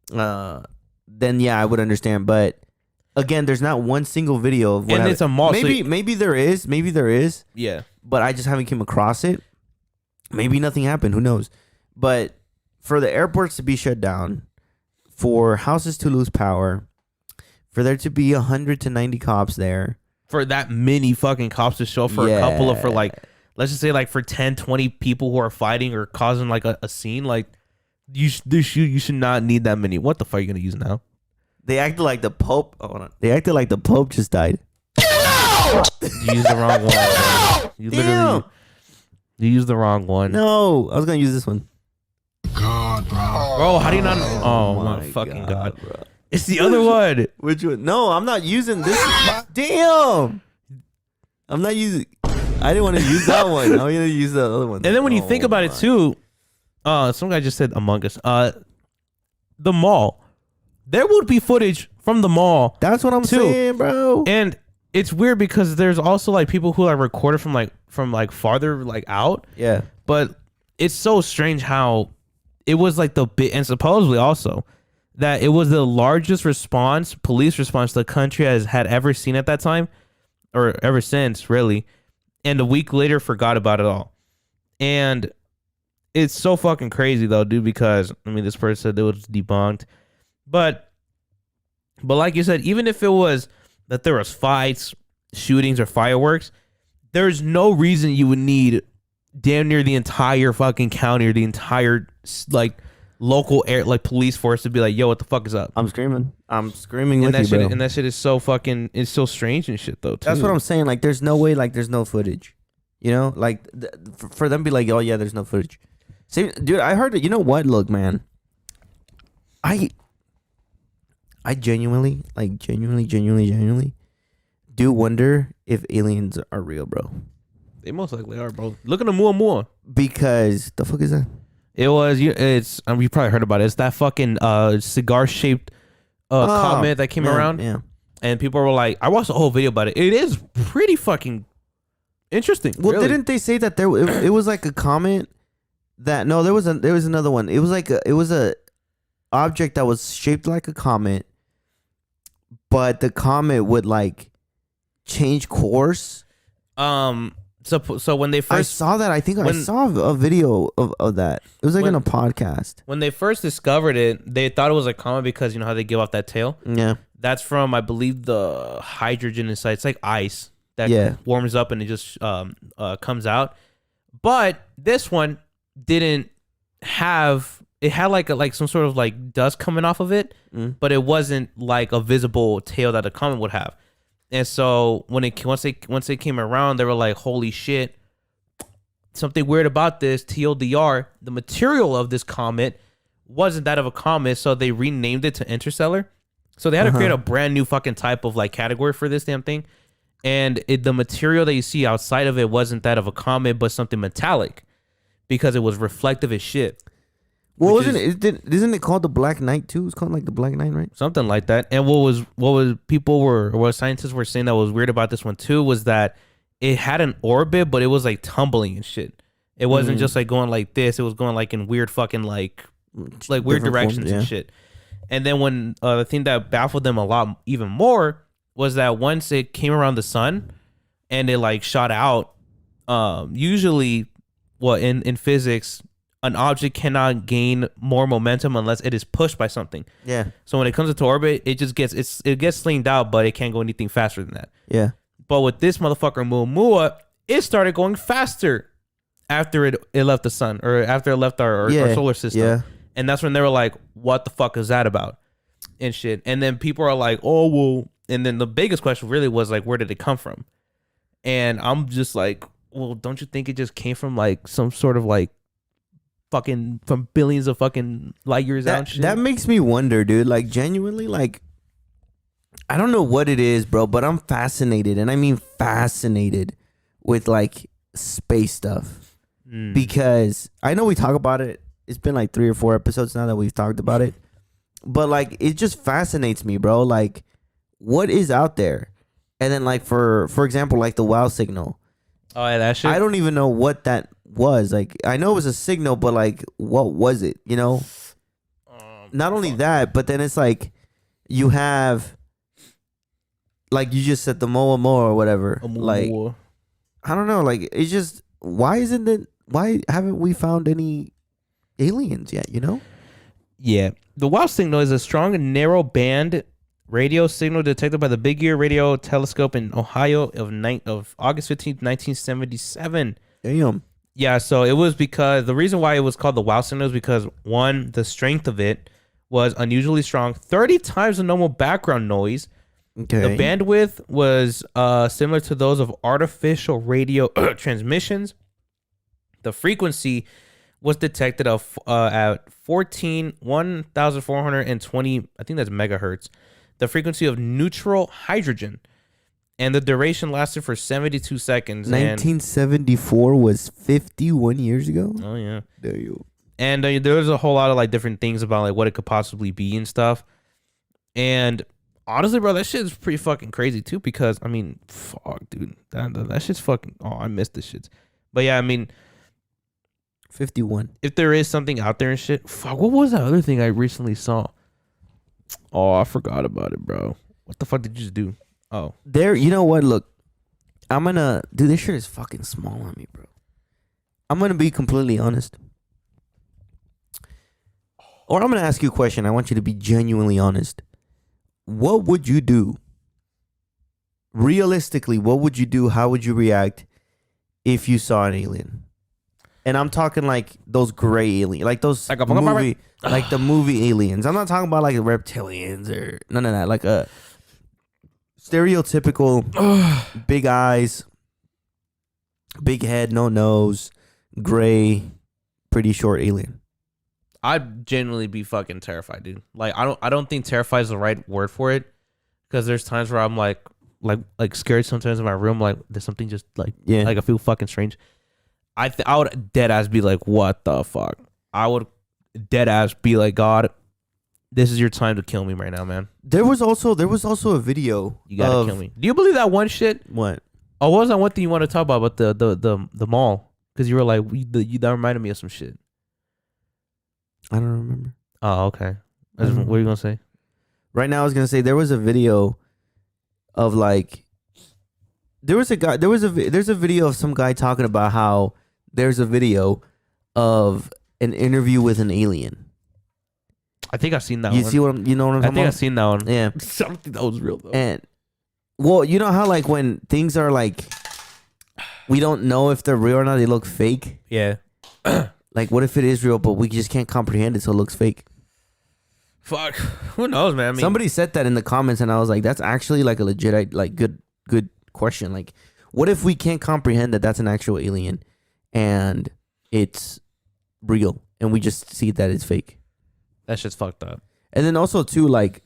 then yeah, I would understand. But again, there's not one single video of what and it's a mall. Maybe there is. Yeah, but I just haven't came across it. Maybe nothing happened. Who knows? But for the airports to be shut down, for houses to lose power, for there to be 100 to 90 cops there, for that many fucking cops to show up for a couple of, for like, let's just say like for 10, 20 people who are fighting or causing like a scene, like you should not need that many. What the fuck are you gonna use now? They acted like the Pope. Oh, hold on. They acted like the Pope just died. You used the wrong one. Bro. You literally you used the wrong one. No, I was gonna use this one. God, bro. Bro, how do you not? Oh my fucking God. Bro. It's the other one. Which one? No, I'm not using this. Damn. I'm not using. I didn't want to use that one. I'm gonna use the other one. And then when you think about it too, some guy just said Among Us. The mall. There would be footage from the mall. That's what I'm saying, bro. And it's weird because there's also like people who are recorded from like farther like out. Yeah. But it's so strange how it was like the bit, and supposedly also that it was the largest police response the country had ever seen at that time, or ever since, really. And a week later forgot about it all. And it's so fucking crazy though, dude, because I mean this person said it was debunked. But like you said, even if it was that there was fights, shootings, or fireworks, there's no reason you would need damn near the entire fucking county or the entire like local air like police force to be like, yo, what the fuck is up? I'm screaming with that you, bro. And that shit is so fucking, it's so strange and shit though too. That's what I'm saying. Like, there's no way. Like, there's no footage. You know, like for them to be like, oh yeah, there's no footage. Same, dude. I heard it. You know what? Look, man. I genuinely do wonder if aliens are real, bro. They most likely are, bro. Look at ʻOumuamua. Because the fuck is that? It was, it's, you probably heard about it. It's that fucking cigar shaped comet that came around. Yeah. And people were like, I watched a whole video about it. It is pretty fucking interesting. Well, really. didn't they say that it was like a comet that, no, there was another one. It was like it was a object that was shaped like a comet, but the comet would like change course. So when they first, I saw that. I think I saw a video of that. It was like in a podcast. When they first discovered it, they thought it was a comet because you know how they give off that tail. Yeah, that's from, I believe, the hydrogen inside. It's like ice that warms up and it just comes out. But this one didn't have. It had like some sort of like dust coming off of it, but it wasn't like a visible tail that a comet would have. And so when once they came around, they were like, "Holy shit! Something weird about this." TLDR: the material of this comet wasn't that of a comet, so they renamed it to Interstellar. So they had to create a brand new fucking type of like category for this damn thing. And the material that you see outside of it wasn't that of a comet, but something metallic, because it was reflective as shit. Well, isn't it called the Black Knight too? It's called like the Black Knight, right? Something like that. And what scientists were saying that was weird about this one too was that it had an orbit, but it was like tumbling and shit. It wasn't just like going like this. It was going like in weird fucking like weird directions and shit. And then when the thing that baffled them a lot even more was that once it came around the sun and it like shot out, usually in physics, an object cannot gain more momentum unless it is pushed by something. Yeah. So when it comes into orbit, it just gets slinged out, but it can't go anything faster than that. Yeah. But with this motherfucker ʻOumuamua, it started going faster after it left the sun, or after it left our solar system. Yeah. And that's when they were like, what the fuck is that about? And shit. And then people are like, oh, well. And then the biggest question really was like, where did it come from? And I'm just like, well, don't you think it just came from like some sort of like fucking from billions of fucking light years out and shit? That makes me wonder, dude. Like, genuinely, like, I don't know what it is, bro, but I'm fascinated. And I mean fascinated with like space stuff. Because I know we talk about it. It's been like 3 or 4 episodes now that we've talked about it. But like, it just fascinates me, bro. Like, what is out there? And then like, for example, like the wow signal. Oh, yeah, that shit? I don't even know what that was. Like, I know it was a signal, but like, what was it? You know? Not only that, but then it's like, you have, like you just said, the ʻOumuamua or whatever. Like, I don't know. Like, it's just, why haven't we found any aliens yet, you know? Yeah. The wow signal is a strong and narrow band radio signal detected by the Big Ear Radio Telescope in Ohio of August 15th, 1977. Damn. Yeah, so it was because the reason why it was called the wow signal is because, one, the strength of it was unusually strong, 30 times the normal background noise. Okay. The bandwidth was similar to those of artificial radio transmissions. The frequency was detected at 1,420, I think that's megahertz. The frequency of neutral hydrogen. And the duration lasted for 72 seconds. 1974 was 51 years ago? Oh, yeah. There you. And there was a whole lot of like different things about like what it could possibly be and stuff. And honestly, bro, that shit is pretty fucking crazy too, because I mean, fuck, dude, that shit's fucking. Oh, I missed the shits. But yeah, I mean, 51. If there is something out there and shit, fuck, what was that other thing I recently saw? Oh, I forgot about it, bro. What the fuck did you just do? Oh, There, you know what? Look, I'm gonna, dude, this shirt is fucking small on me, bro. I'm gonna be completely honest. Or I'm gonna ask you a question. I want you to be genuinely honest. What would you do? Realistically, what would you do? How would you react if you saw an alien? And I'm talking like those gray aliens, like those Like a- movie, like the movie aliens. I'm not talking about like reptilians or none of that. Like a stereotypical big eyes, big head, no nose, gray, pretty short alien. I'd genuinely be fucking terrified, dude. Like, I don't think terrified is the right word for it, because there's times where I'm like scared sometimes in my room, like there's something just like I feel fucking strange. I would dead ass be like, what the fuck? I would dead ass be like, God, this is your time to kill me right now, man. There was also a video. You gotta kill me. Do you believe that one shit? What? Oh, what was that one thing you want to talk about the mall? Because you were like, that reminded me of some shit. I don't remember. Oh, okay. What are you gonna say? Right now, I was gonna say there was a video of like, there's a video of some guy talking about how there's a video of an interview with an alien. I think I've seen that You one. see what I'm, you know what I'm I talking think about? I've seen that one. Yeah. I don't think that was real though. And well, you know how like when things are like, we don't know if they're real or not, they look fake. Yeah. Like, what if it is real, but we just can't comprehend it, so it looks fake? Fuck. Who knows, man? I mean, Somebody said that in the comments, and I was like, that's actually like a legit, like good question. Like, what if we can't comprehend that that's an actual alien, and it's real, and we just see that it's fake? that shit's fucked up. And then also too, like,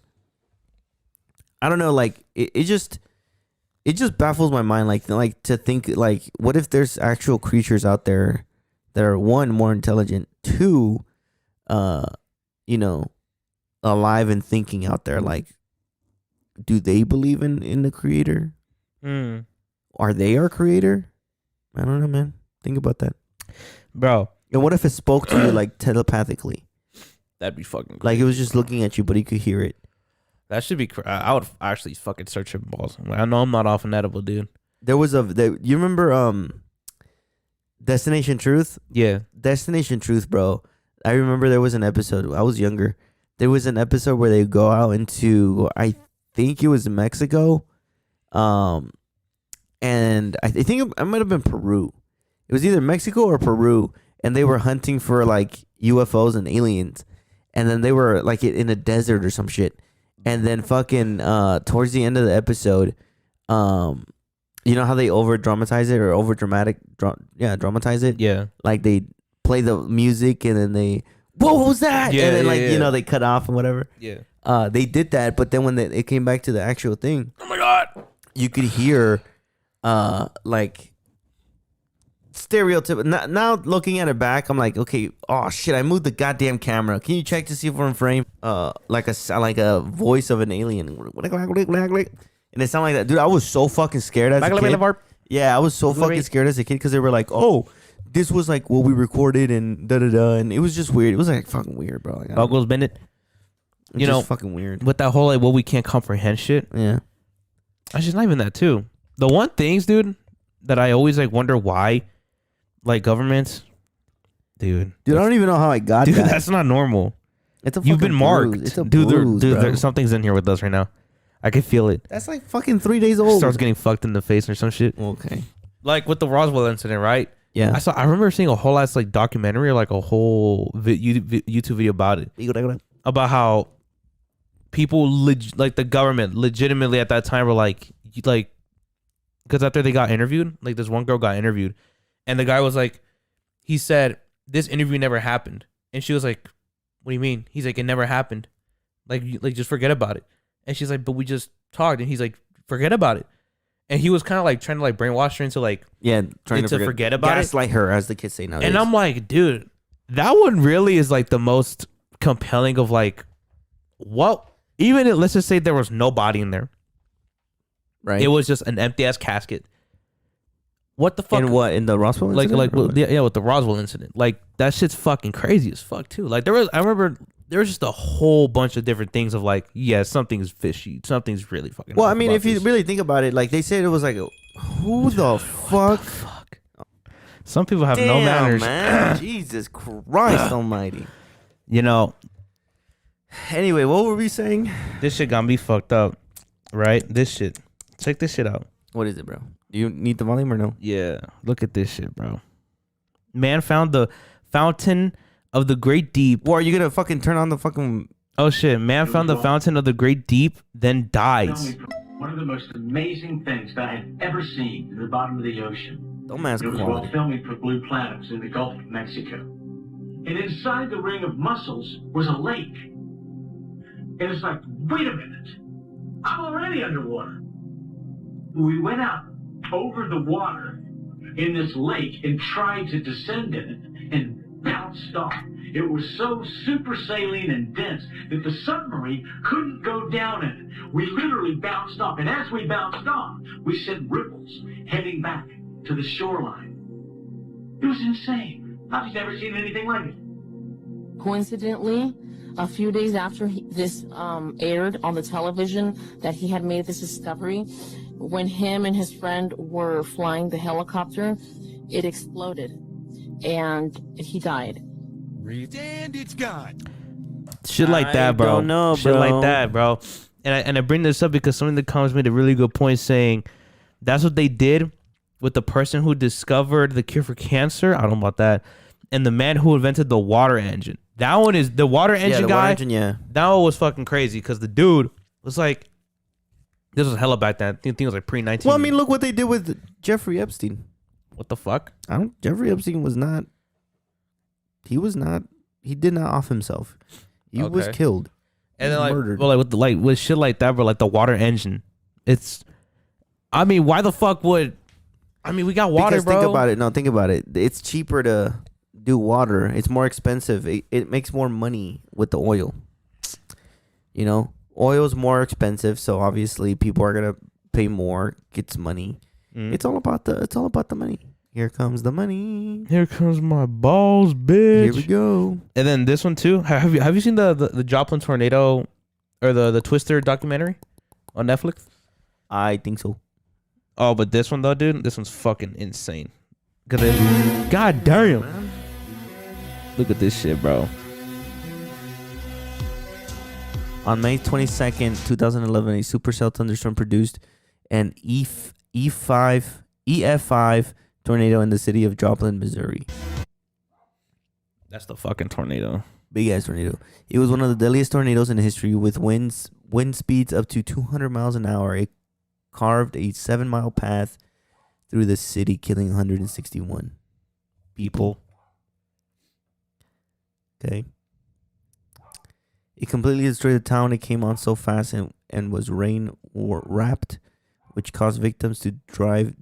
I don't know, like it just baffles my mind, like to think like, what if there's actual creatures out there that are, one, more intelligent, two, you know, alive and thinking out there? Like, do they believe in the creator? Are they our creator? I don't know, man. Think about that, Bro, and what if it spoke to you like telepathically? that'd be fucking crazy. Like, it was just looking at you, but he could hear it. That should be I would actually fucking search your balls. I know I'm not off an edible, dude. There was you remember Destination Truth? Yeah. Destination Truth, bro. I remember there was an episode. I was younger. There was an episode where they go out into, I think it was Mexico, and I think it might have been Peru, It was either Mexico or Peru, and they were hunting for like UFOs and aliens, and then they were like in a desert or some shit, and then fucking towards the end of the episode, you know how they over dramatize it or over dramatize it. Yeah. Like they play the music and then they, what was that? Yeah, and then like yeah. you know they cut off and whatever. Yeah. They did that, but then when it came back to the actual thing, Oh my god. you could hear, like stereotype. Now looking at it back, I'm like, okay, oh shit, I moved the goddamn camera. Can you check to see if we're in frame? Like a voice of an alien, and it sounded like that, dude. I was so fucking scared as a kid. Yeah, I was so fucking scared as a kid because they were like, oh, this was like what we recorded and and it was just weird. It was like fucking weird, bro. Like, Buggles Bennett. You know, fucking weird. With that whole like what we can't comprehend shit. Yeah. It's just not even that too. The one things, dude, that I always like wonder why, like governments, dude, I don't even know how I got dude, that. that's not normal. It's a You've been fucking marked, bruise. It's a dude. bruise, bro. There's something's in here with us right now. I can feel it. That's like fucking 3 days old. Starts getting fucked in the face or some shit. Okay. Like with the Roswell incident, right? Yeah. I remember seeing a whole ass like documentary or like a whole YouTube video about it, about how people like the government legitimately at that time were like because after they got interviewed, like this one girl got interviewed, and the guy was like, he said this interview never happened, and she was like, what do you mean? He's like, it never happened, like just forget about it. And she's like, but we just talked, and he's like, forget about it. And he was kind of like trying to like brainwash her into like, trying to forget about it, gaslight her, as the kids say nowadays. and I'm like, dude, that one really is like the most compelling of like, what? Even let's just say there was no body in there. right? It was just an empty ass casket. What the fuck? In what? In the Roswell incident? With the Roswell incident. Like that shit's fucking crazy as fuck too. Like I remember there was just a whole bunch of different things of like, yeah, something's fishy. Something's really fucking. Well, off I mean, about if you this. really think about it, like they said, it was like, who the fuck? Some people have no Damn, manners, man. Jesus Christ Almighty. You know, Anyway, what were we saying? this shit got me fucked up, right? This shit. Check this shit out. What is it, bro? Do you need the volume or no? Yeah, look at this shit, bro. Man found the fountain of the great deep. Or are you gonna fucking turn on the fucking? Oh shit! Man found the fountain of the great deep, then dies. One of the most amazing things that I had ever seen in the bottom of the ocean. Don't mask It was while quality. filming for Blue Planets in the Gulf of Mexico. And inside the ring of mussels was a lake. And it's like, wait a minute, I'm already underwater. We went out over the water in this lake and tried to descend in it and bounced off. It was so super saline and dense that the submarine couldn't go down in it. We literally bounced off, and as we bounced off, we sent ripples heading back to the shoreline. It was insane. I've never seen anything like it. Coincidentally, a few days after this aired on the television that he had made this discovery, when him and his friend were flying the helicopter, it exploded and he died. And it's gone. Shit like that, I bro. don't know, Shit bro. like that, bro. And I bring this up because someone in the comments made a really good point saying that's what they did with the person who discovered the cure for cancer. I don't know about that. And the man who invented the water engine. That one is the water engine the guy. water engine, yeah. That one was fucking crazy because the dude was like, this was hella back then. I think it was like pre-19. Well, I mean, look what they did with Jeffrey Epstein. what the fuck? Jeffrey Epstein was not. He did not off himself. He was Okay. killed. And He then was like, murdered. well, like with shit like that, bro, like the water engine. I mean, why the fuck would? I mean, we got water, Because bro. think about it. No, think about it. It's cheaper to do water. It's more expensive. It makes more money with the oil. You know, oil's more expensive, so obviously people are gonna pay more, gets money. Mm. It's all about the money. Here comes the money. Here comes my balls, bitch. Here we go. And then this one too. Have you seen the Joplin tornado or the Twister documentary on Netflix? I think so. Oh, but this one though, dude, this one's fucking insane. God damn. Look at this shit, bro. On May 22nd, 2011, a supercell thunderstorm produced an EF5 tornado in the city of Joplin, Missouri. That's the fucking tornado. Big ass tornado. It was one of the deadliest tornadoes in history with wind speeds up to 200 miles an hour. It carved a 7-mile path through the city, killing 161 people. Okay. It completely destroyed the town. It came on so fast and was rain or wrapped, which caused victims to drive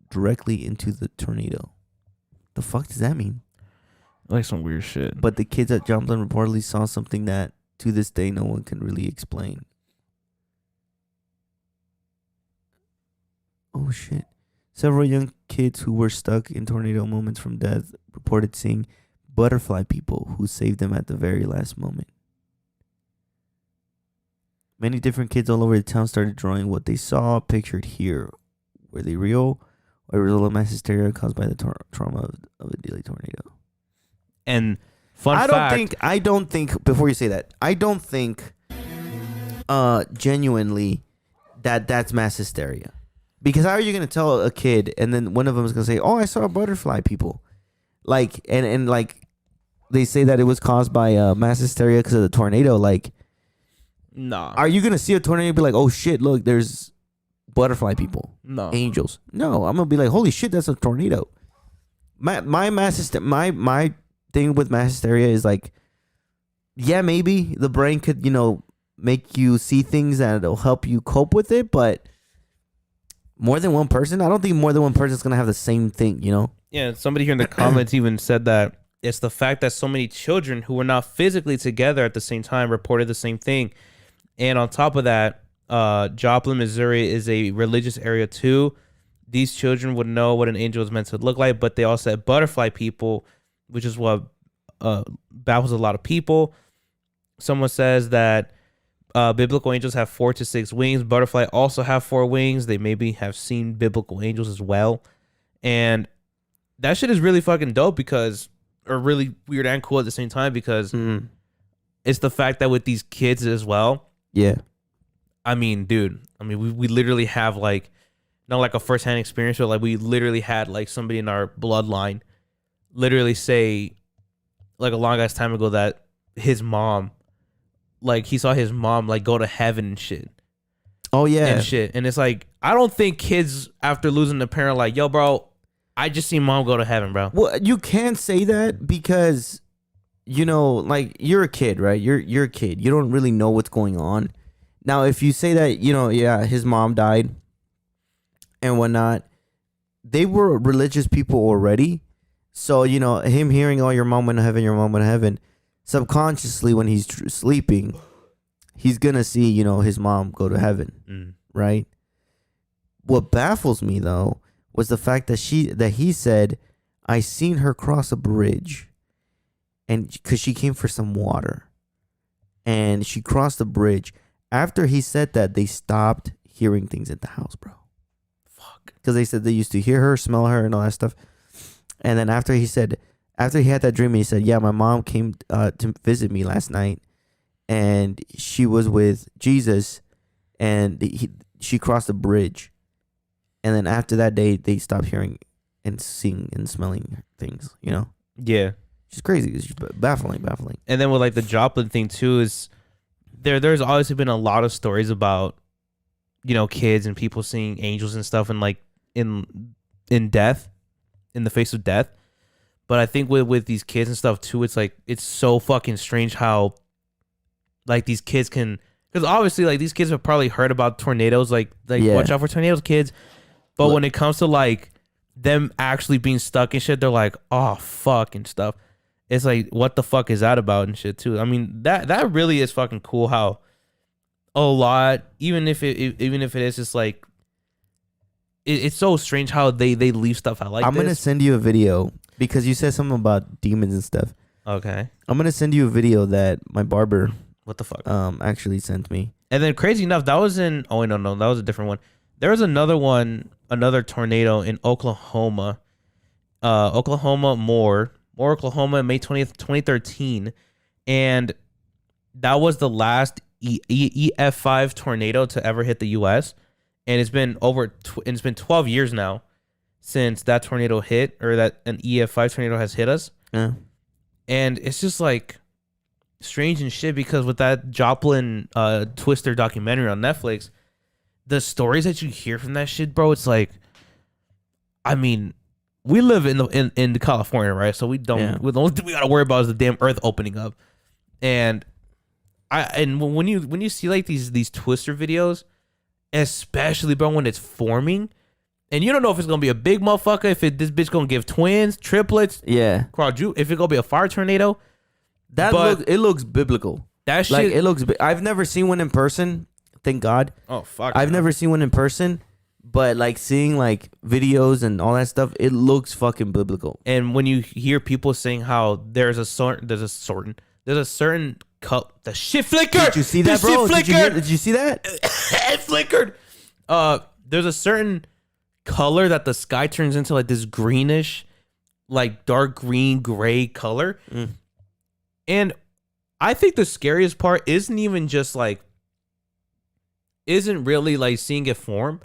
directly into the tornado. The fuck does that mean? Like some weird shit. But the kids at Joplin reportedly saw something that, to this day, no one can really explain. Oh, shit. Several young kids who were stuck in tornado moments from death reported seeing butterfly people who saved them at the very last moment. Many different kids all over the town started drawing what they saw pictured here. Were they real or a result of mass hysteria caused by the trauma of a daily tornado? And fun I fact, don't think before you say that, I don't think genuinely that's mass hysteria. Because how are you going to tell a kid and then one of them is going to say, "Oh, I saw butterfly people." Like and like they say that it was caused by mass hysteria because of the tornado. Like, nah. are you going to see a tornado and be like, "Oh shit, look, there's butterfly people." No. Angels. No, I'm going to be like, "Holy shit, that's a tornado." My thing with mass hysteria is like, yeah, maybe the brain could, make you see things that'll help you cope with it, but more than one person, I don't think more than one person is gonna have the same thing, Yeah, somebody here in the comments even said that it's the fact that so many children who were not physically together at the same time reported the same thing. And on top of that, Joplin, Missouri is a religious area too. These children would know what an angel is meant to look like, but they also said butterfly people, which is what baffles a lot of people. Someone says that biblical angels have 4 to 6 wings. Butterfly also have 4 wings. They maybe have seen biblical angels as well. And that shit is really fucking dope or really weird and cool at the same time because it's the fact that with these kids as well. Yeah. I mean, dude, we literally have like, not like a firsthand experience, but like we literally had like somebody in our bloodline literally say like a long ass time ago that his mom, like he saw his mom like go to heaven and shit. Oh yeah. And shit. And it's like, I don't think kids after losing a parent like, yo, bro, I just seen mom go to heaven, bro. Well, you can't say that because, like you're a kid, right? You're a kid. You don't really know what's going on. Now, if you say that, yeah, his mom died and whatnot, they were religious people already. So, him hearing, "Oh, your mom went to heaven," subconsciously when he's sleeping, he's going to see, his mom go to heaven, right? What baffles me, though, was the fact that he said, "I seen her cross a bridge," and because she came for some water, and she crossed the bridge. After he said that, they stopped hearing things at the house, bro. Fuck. Because they said they used to hear her, smell her, and all that stuff. And then after he had that dream, he said, "Yeah, my mom came to visit me last night, and she was with Jesus, and she crossed the bridge." And then after that day, they stopped hearing and seeing and smelling things, Yeah. It's crazy. It's just baffling. And then with like the Joplin thing too is there's obviously been a lot of stories about, kids and people seeing angels and stuff and like in death, in the face of death. But I think with these kids and stuff too, it's like, it's so fucking strange how like these kids can, because obviously like these kids have probably heard about tornadoes, like yeah. Watch out for tornadoes, kids. But when it comes to like them actually being stuck and shit, they're like, "Oh fuck" and stuff. It's like, what the fuck is that about and shit too. I mean, that really is fucking cool how a lot, even if it is just like, it's so strange how they leave stuff out like I'm this. going to send you a video because you said something about demons and stuff. Okay. I'm going to send you a video that my barber What the fuck? actually sent me. And then crazy enough, that was in, oh wait, no, that was a different one. There was another tornado in Oklahoma. Moore, Oklahoma, May 20th, 2013. And that was the last EF5 tornado to ever hit the U.S. And it's been it's been 12 years now since that tornado hit, or that an EF5 tornado has hit us. Yeah. And it's just like strange and shit, because with that Joplin Twister documentary on Netflix, the stories that you hear from that shit, bro, it's like, I mean, we live in California, right? So we don't the only thing we gotta worry about is the damn earth opening up. And when you see like these Twister videos, especially, bro, when it's forming, and you don't know if it's gonna be a big motherfucker, if this bitch gonna give twins, triplets, quadruple, if it's gonna be a fire tornado. It looks biblical. That shit, like it looks. I've never seen one in person. Thank God. Oh fuck. I've never seen one in person, but like seeing like videos and all that stuff, it looks fucking biblical. And when you hear people saying how there's a certain cup, the shit flickered. Did you see that, bro? Did you see that? It flickered. There's a certain color that the sky turns into, like this greenish, like dark green gray color. And I think the scariest part isn't really like seeing it form,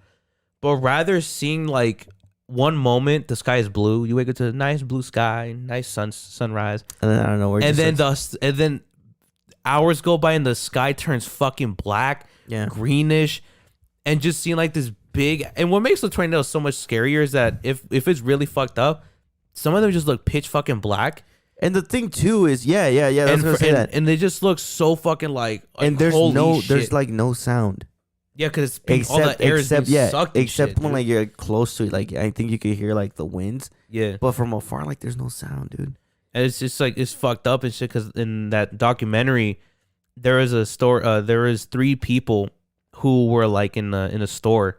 but rather seeing like one moment the sky is blue, you wake up to a nice blue sky, nice sunrise, and then I don't know where. And then hours go by and the sky turns fucking black, greenish, and just seeing like this big. And what makes the tornado so much scarier is that if it's really fucked up, some of them just look pitch fucking black. And the thing too is, that's what I say that. And they just look so fucking like and there's there's like no sound. Yeah, because all the air is being sucked. Except shit, when like you're close to it, like I think you could hear like the winds. Yeah, but from afar, like there's no sound, dude. And it's just like it's fucked up and shit. Because in that documentary, there is there is 3 people who were like in a store,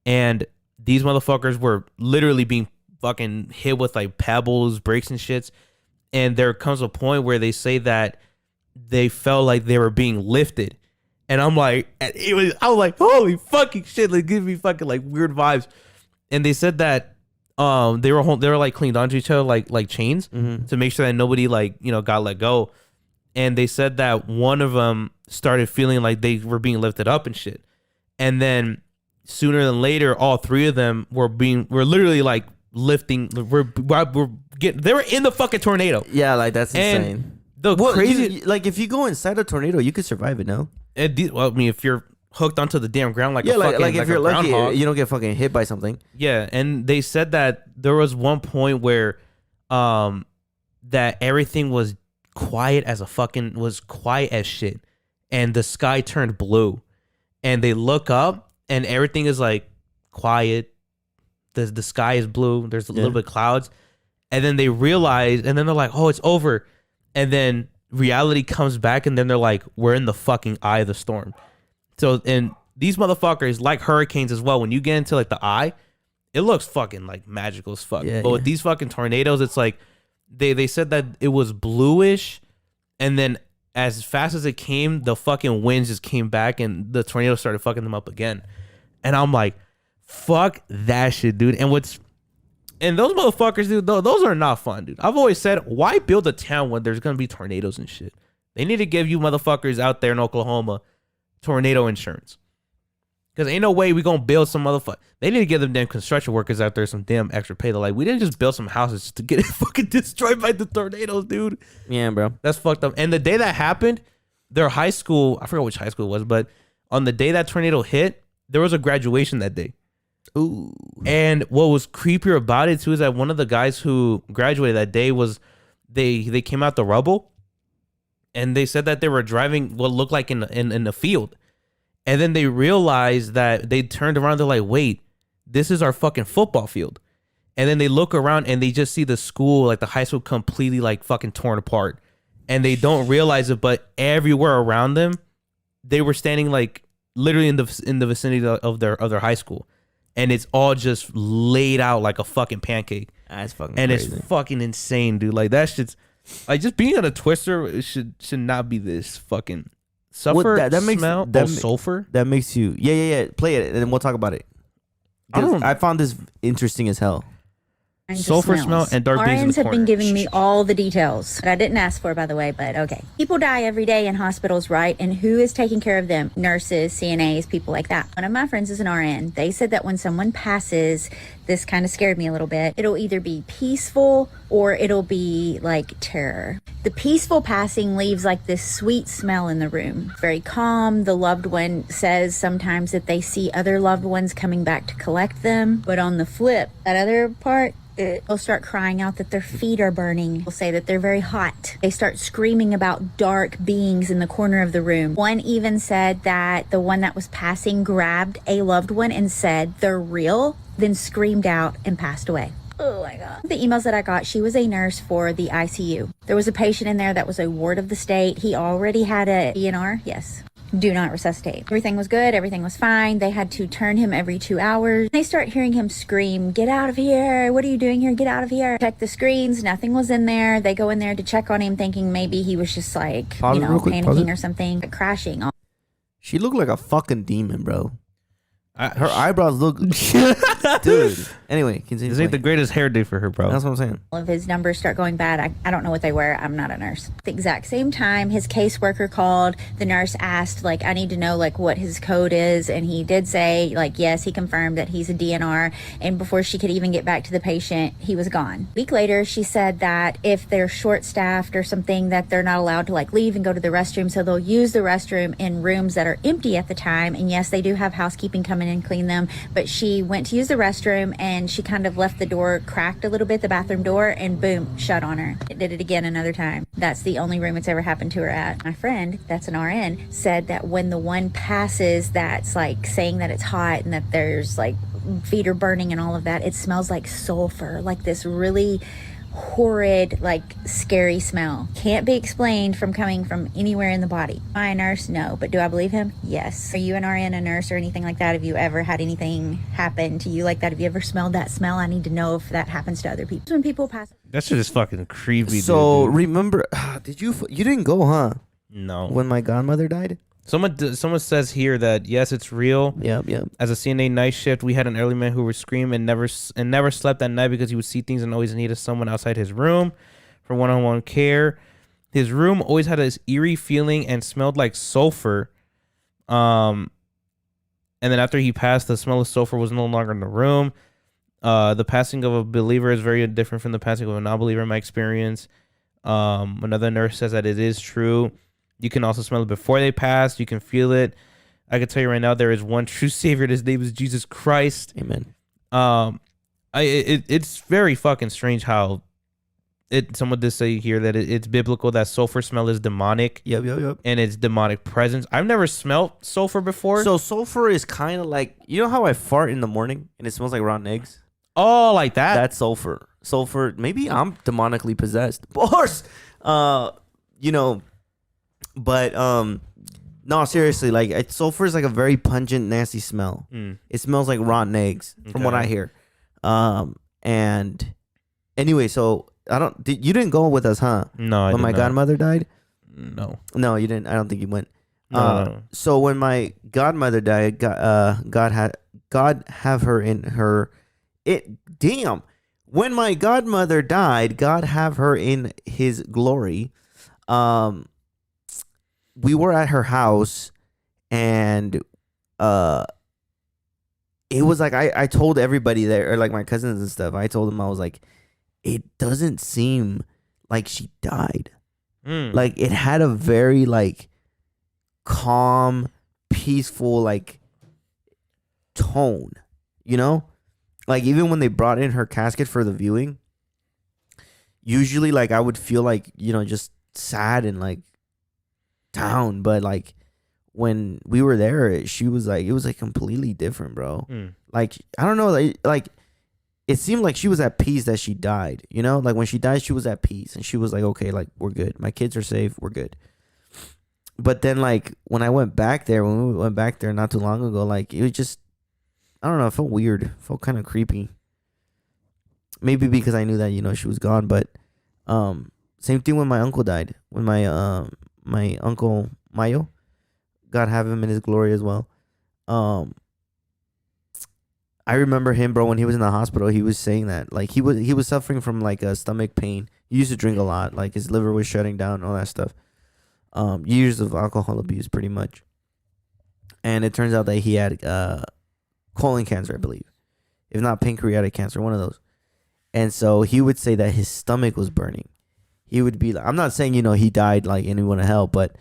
and these motherfuckers were literally being fucking hit with like pebbles, bricks, and shits. And there comes a point where they say that they felt like they were being lifted. And I was like, holy fucking shit, like give me fucking like weird vibes. And they said that they were like clinged onto each other like chains to make sure that nobody like, got let go. And they said that one of them started feeling like they were being lifted up and shit. And then sooner than later, all 3 of them were literally like lifting. They were in the fucking tornado. Yeah, like that's insane. And the crazy, like if you go inside a tornado, you could survive it. No, I mean, if you're hooked onto the damn ground like if you're lucky, you don't get fucking hit by something. Yeah, and they said that there was one point where, that everything was quiet as shit, and the sky turned blue, and they look up and everything is like quiet. The sky is blue. There's a little bit of clouds. And then they realize, and then they're like, oh, it's over. And then reality comes back, and then they're like, we're in the fucking eye of the storm. So, and these motherfuckers, like hurricanes as well, when you get into like the eye, it looks fucking like magical as fuck. But with these fucking tornadoes, it's like, they said that it was bluish, and then as fast as it came, the fucking winds just came back, and the tornado started fucking them up again. And I'm like, fuck that shit, dude. And those motherfuckers, dude, those are not fun, dude. I've always said, why build a town when there's going to be tornadoes and shit? They need to give you motherfuckers out there in Oklahoma tornado insurance. Because ain't no way we going to build some motherfucker. They need to give them damn construction workers out there some damn extra pay. They're like, we didn't just build some houses just to get it fucking destroyed by the tornadoes, dude. Yeah, bro. That's fucked up. And the day that happened, their high school, I forgot which high school it was, but on the day that tornado hit, there was a graduation that day. Ooh. And what was creepier about it too is that one of the guys who graduated that day was they came out the rubble, and they said that they were driving what looked like in a field, and then they realized that they turned around. They're like, wait, this is our fucking football field. And then they look around and they just see the school, like the high school, completely like fucking torn apart, and they don't realize it, but everywhere around them, they were standing like literally in the vicinity of their high school. And it's all just laid out like a fucking pancake. That's fucking and crazy. It's fucking insane, dude. Like that shit's like just being on a Twister. It should not be this fucking sulfur smell. Sulfur. That makes you Play it and then we'll talk about it. I found this interesting as hell. Sulfur smell and dark beans in RNs the have been corner. giving me all the details that I didn't ask for, by the way, but okay. People die every day in hospitals, right? And who is taking care of them? Nurses, CNAs, people like that. One of my friends is an RN. They said that when someone passes, this kind of scared me a little bit. It'll either be peaceful or it'll be like terror. The peaceful passing leaves like this sweet smell in the room. Very calm. The loved one says sometimes that they see other loved ones coming back to collect them. But on the flip, that other part, they'll start crying out that their feet are burning. They'll say that they're very hot. They start screaming about dark beings in the corner of the room. One even said that the one that was passing grabbed a loved one and said, "They're real," then screamed out and passed away. Oh my God. The emails that I got, she was a nurse for the ICU. There was a patient in there that was a ward of the state. He already had a DNR. Yes. Do not resuscitate. Everything was good. Everything was fine. They had to turn him every 2 hours. They start hearing him scream, "Get out of here. What are you doing here? Get out of here." Check the screens. Nothing was in there. They go in there to check on him thinking maybe he was just like, Pause it real quick, pause panicking it. or something, crashing. She looked like a fucking demon, bro. Her eyebrows look, dude. Anyway, continue. This ain't the playing. greatest hair day for her, bro. That's what I'm saying. All of his numbers start going bad. I don't know what they were. I'm not a nurse. At the exact same time, his caseworker called. The nurse asked, like, I need to know, like, what his code is. And he did say, like, yes, he confirmed that he's a DNR. And before she could even get back to the patient, he was gone. A week later, she said that if they're short-staffed or something, that they're not allowed to, like, leave and go to the restroom. So they'll use the restroom in rooms that are empty at the time. And yes, they do have housekeeping come in and clean them. But she went to use the restroom and she kind of left the door cracked a little bit, the bathroom door, and boom, shut on her. It did it again another time. That's the only room it's ever happened to her at. My friend, that's an RN, said that when the one passes that's like saying that it's hot and that there's like feet are burning and all of that, it smells like sulfur, like this really horrid, like scary smell. Can't be explained from coming from anywhere in the body. Am I a nurse? No. But do I believe him? Yes. Are you an RN, a nurse, or anything like that? Have you ever had anything happen to you like that? Have you ever smelled that smell? I need to know if that happens to other people. When people pass. That shit is fucking creepy. So dude. remember, you didn't go, huh? No. When my godmother died. Someone says here that yes, it's real. Yep. As a CNA night shift, we had an elderly man who would scream and never slept at night because he would see things and always needed someone outside his room for one-on-one care. His room always had this eerie feeling and smelled like sulfur. And then after he passed, the smell of sulfur was no longer in the room. The passing of a believer is very different from the passing of a non-believer in my experience. Another nurse says that it is true. You can also smell it before they pass. You can feel it. I can tell you right now, there is one true Savior. His name is Jesus Christ. Amen. It's very fucking strange how someone did say here that it's biblical that sulfur smell is demonic. Yep. And it's demonic presence. I've never smelled sulfur before. So sulfur is kind of like, you know how I fart in the morning and it smells like rotten eggs? Oh, like that? That's sulfur. Sulfur. Maybe I'm demonically possessed. Of course. But no, seriously, like sulfur is like a very pungent, nasty smell. It smells like rotten eggs, from what I hear. And anyway, so you didn't go with us, huh? No, when my godmother died. No, you didn't. I don't think you went. No. So when my godmother died, God have her in her. When my godmother died, God have her in His glory. We were at her house, and it was like I told everybody there, or like my cousins and stuff. I told them, I was like, it doesn't seem like she died. Like it had a very like calm, peaceful like tone, you know? Like even when they brought in her casket for the viewing, usually like I would feel like, just sad and like down, but like when we were there, she was like, it was like completely different, bro. Like I don't know, like it seemed like she was at peace that she died, like when she died she was at peace and she was like, okay, like we're good, my kids are safe, we're good. But then like when we went back there not too long ago, like it was just, I don't know, it felt weird, felt kind of creepy, maybe because I knew that she was gone. But same thing when my uncle died, when my uncle Mayo, God have him in His glory as well. I remember him, bro, when he was in the hospital. He was saying that like he was suffering from like a stomach pain. He used to drink a lot, like his liver was shutting down, all that stuff. Years of alcohol abuse, pretty much. And it turns out that he had colon cancer, I believe, if not pancreatic cancer, one of those. And so he would say that his stomach was burning. He would be like, I'm not saying, he died like anyone in hell, but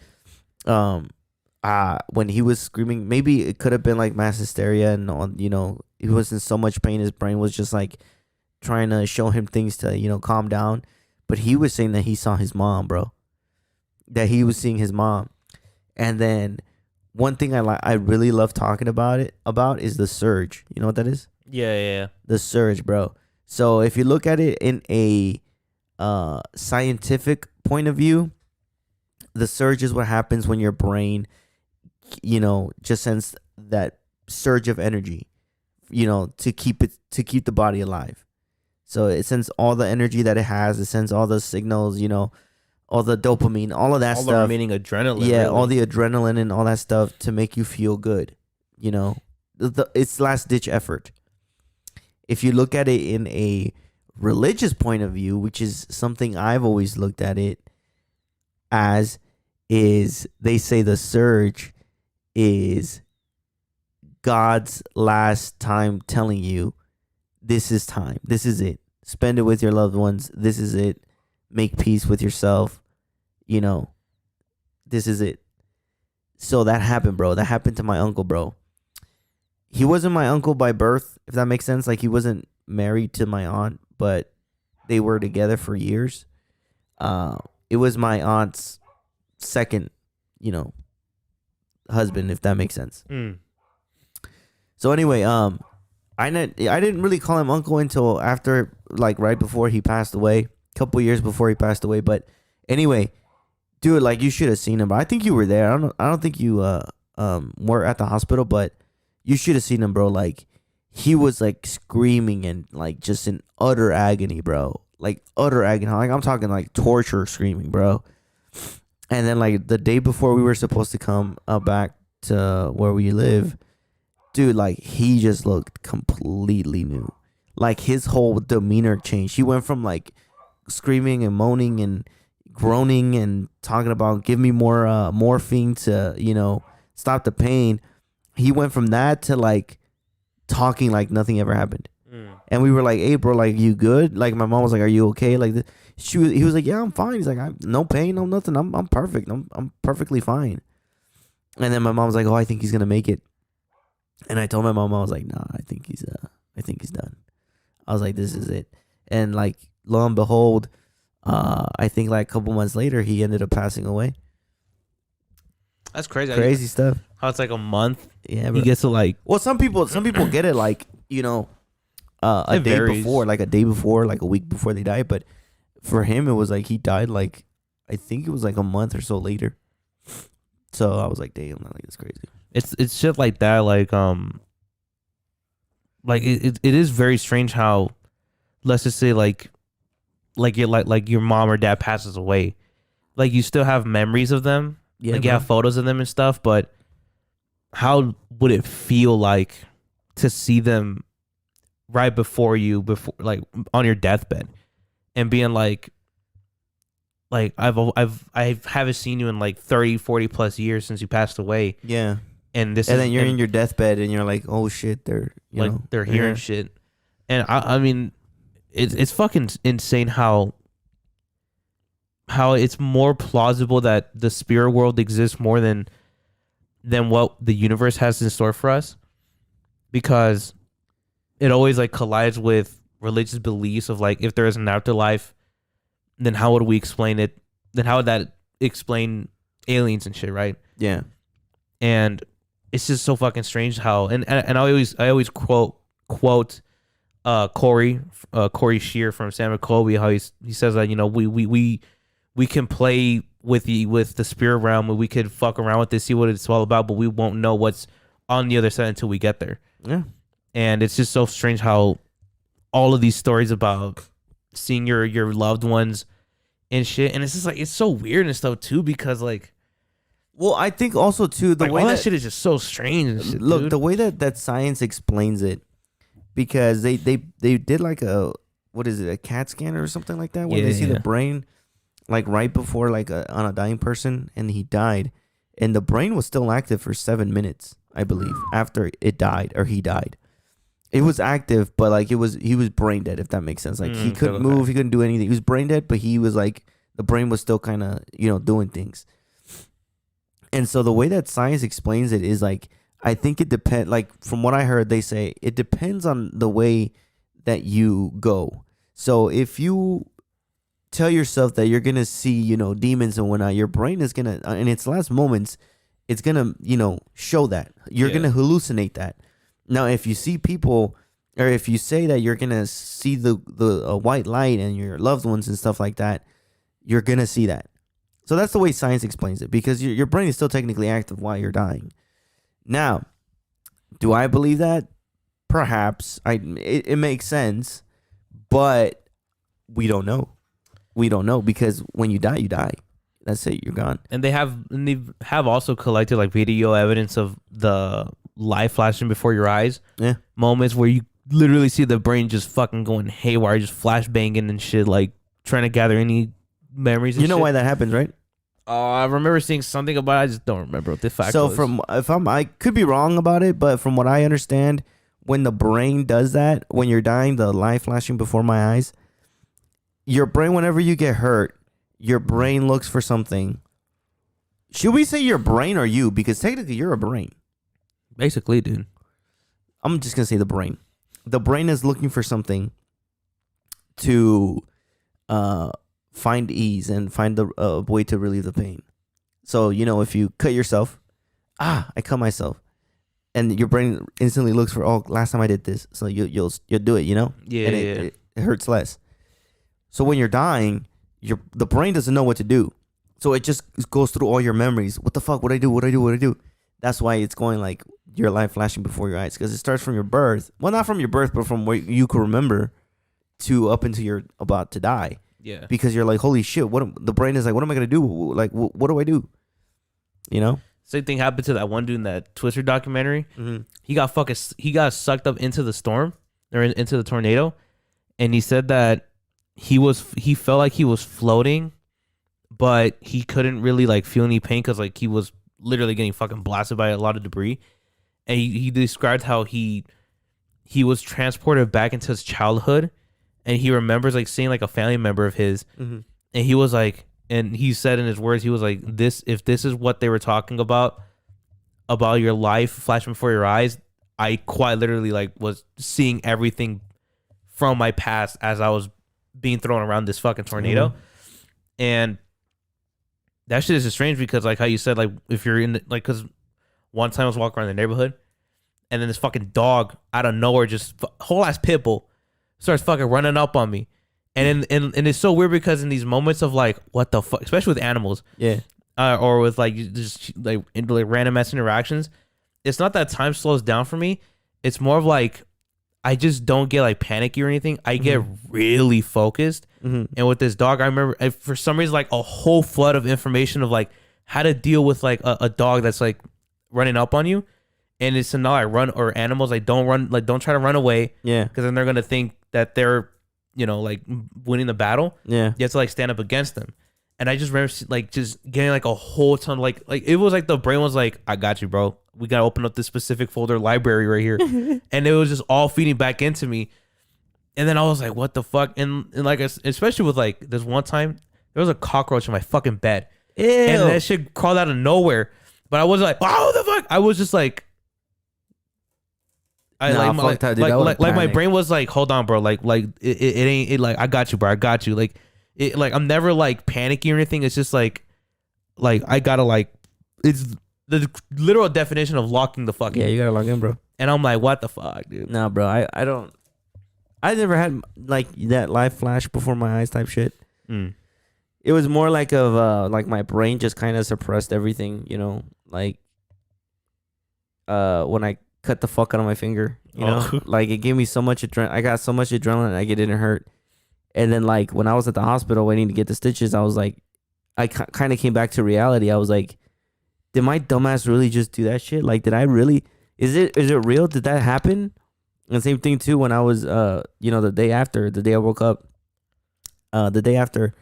when he was screaming, maybe it could have been like mass hysteria and, he was in so much pain. His brain was just like trying to show him things to, calm down. But he was saying that he saw his mom, bro, that he was seeing his mom. And then one thing I really love talking about is the surge. You know what that is? Yeah. The surge, bro. So if you look at it in a scientific point of view, the surge is what happens when your brain, just sends that surge of energy, to keep the body alive. So it sends all the energy that it has. It sends all the signals, all the dopamine, all of that all stuff. the remaining adrenaline. Yeah, really. all the adrenaline and all that stuff to make you feel good. It's last ditch effort. If you look at it in a religious point of view, which is something I've always looked at it as, is they say the surge is God's last time telling you, this is time. This is it. Spend it with your loved ones. This is it. Make peace with yourself. This is it. So that happened, bro. That happened to my uncle, bro. He wasn't my uncle by birth, if that makes sense. Like, he wasn't married to my aunt, but they were together for years. It was my aunt's second, husband, if that makes sense. So anyway, I didn't really call him uncle until after, like, right before he passed away, a couple years before he passed away. But anyway, dude, like, you should have seen him. But I think you were there. I don't think you were at the hospital, but you should have seen him, bro. Like, he was like screaming and like just in utter agony, bro. Like utter agony. Like, I'm talking like torture screaming, bro. And then like the day before we were supposed to come back to where we live, dude, like he just looked completely new. Like his whole demeanor changed. He went from like screaming and moaning and groaning and talking about give me more morphine to, stop the pain. He went from that to like talking like nothing ever happened. And we were like, hey, bro, like, you good? Like, my mom was like, are you okay? Like, he was like, yeah, I'm fine. He's like, no pain, no nothing. I'm perfect. I'm perfectly fine. And then my mom was like, oh, I think he's gonna make it. And I told my mom, I was like, nah, I think he's done. I was like, this is it. And like, lo and behold, I think like a couple months later, he ended up passing away. That's crazy. Crazy stuff. How it's like a month. Yeah, bro. He gets to like. Well, some people get it like, a It day varies. before, like a week before they die. But for him, it was like he died like, I think it was like a month or so later. So I was like, damn, like it's crazy. It's shit like that. Like it is very strange how, let's just say like your mom or dad passes away, like you still have memories of them. Yeah, like you have photos of them and stuff, but how would it feel like to see them right before like on your deathbed and being like I haven't seen you in like 30, 40 plus years since you passed away. Yeah. And then you're in your deathbed and you're like, oh shit, they're hearing shit. And I mean, it's fucking insane how it's more plausible that the spirit world exists more than what the universe has in store for us, because it always like collides with religious beliefs of like, if there is an afterlife, then how would we explain it? Then how would that explain aliens and shit, right? Yeah. And it's just so fucking strange how, and I always quote Corey Shear from Sam McColby, how he says that, we can play with the spirit realm, and we could fuck around with it, see what it's all about, but we won't know what's on the other side until we get there. Yeah. And it's just so strange how all of these stories about seeing your loved ones and shit, and it's just like, it's so weird and stuff too, because like, well, I think also too the like, way all that shit is just so strange and shit, look, dude. the way that science explains it because they did like a CAT scan or something like that, where they see the brain like right before like on a dying person, and he died, and the brain was still active for 7 minutes, I believe, after it died or he died. It was active, but like he was brain dead, if that makes sense. Like he couldn't move, he couldn't do anything. He was brain dead, but he was like, the brain was still kind of, doing things. And so the way that science explains it is like, I think it depends, like from what I heard, they say it depends on the way that you go. So if you tell yourself that you're going to see, demons and whatnot, your brain is going to, in its last moments, it's going to, show that. You're going to hallucinate that. Now, if you see people, or if you say that you're going to see the white light and your loved ones and stuff like that, you're going to see that. So that's the way science explains it, because your brain is still technically active while you're dying. Now, do I believe that? Perhaps. It makes sense, but we don't know. We don't know, because when you die, you die. That's it. You're gone. And they have also collected like video evidence of the light flashing before your eyes. Yeah. Moments where you literally see the brain just fucking going haywire, just flash banging and shit, like trying to gather any memories. And you know shit. why that happens, right? I remember seeing something about it. I just don't remember what the fact was. So I could be wrong about it, but from what I understand, when the brain does that, when you're dying, the light flashing before my eyes, your brain, whenever you get hurt, your brain looks for something. Should we say your brain or you? Because technically you're a brain. Basically, dude. I'm just going to say the brain. The brain is looking for something to find ease and find the way to relieve the pain. So, if you cut yourself, I cut myself. And your brain instantly looks for, last time I did this. So you'll do it, Yeah, and it hurts less. So when you're dying, the brain doesn't know what to do. So it just goes through all your memories. What the fuck? What I do? That's why it's going like your light flashing before your eyes, because it starts from your birth. Well, not from your birth, but from what you can remember to up until you're about to die. Yeah. Because you're like, holy shit, the brain is like, what am I going to do? Like, what do I do? Same thing happened to that one dude in that Twister documentary. Mm-hmm. He got sucked up into the storm or into the tornado. And he said that he felt like he was floating, but he couldn't really like feel any pain, because like he was literally getting fucking blasted by a lot of debris. And he described how he was transported back into his childhood, and he remembers like seeing like a family member of his. Mm-hmm. And he was like, and he said in his words, he was like, if this is what they were talking about your life flashing before your eyes, I quite literally like was seeing everything from my past as I was being thrown around this fucking tornado. Mm-hmm. And that shit is just strange, because like how you said, like if you're in because one time I was walking around the neighborhood, and then this fucking dog out of nowhere, just whole ass pit bull, starts fucking running up on me. And it's so weird, because in these moments of like, what the fuck, especially with animals, or with like just like random ass interactions, it's not that time slows down for me. It's more of like, I just don't get like panicky or anything. I get really focused. Mm-hmm. And with this dog, I remember for some reason like a whole flood of information of like how to deal with like a dog that's like running up on you. And it's now I run, or animals, like don't run, like don't try to run away. Yeah, because then they're gonna think that they're like winning the battle. Yeah, you have to like stand up against them. And I just remember like just getting like a whole ton of, like it was like the brain was like, I got you, bro. We gotta open up this specific folder library right here. And it was just all feeding back into me. And then I was like, what the fuck? And like, especially with like this one time, there was a cockroach in my fucking bed. Ew. And that shit crawled out of nowhere. But I was like, oh, the fuck? I was just like, my brain was like, hold on, bro. Like it ain't like, I got you, bro. I got you. Like it, like I'm never like panicky or anything. It's just like I gotta like, it's the literal definition of locking the fucking. Yeah, you gotta lock in, bro. And I'm like, what the fuck, dude? Nah, bro. I don't. I never had like that live flash before my eyes type shit. It was more like like my brain just kind of suppressed everything, like when I cut the fuck out of my finger, like it gave me so much I got so much adrenaline, like it didn't hurt. And then like when I was at the hospital waiting to get the stitches, I was like, I kind of came back to reality. I was like, did my dumbass really just do that shit? Like, did I really? Is it real? Did that happen? And same thing too when I was the day I woke up, the day after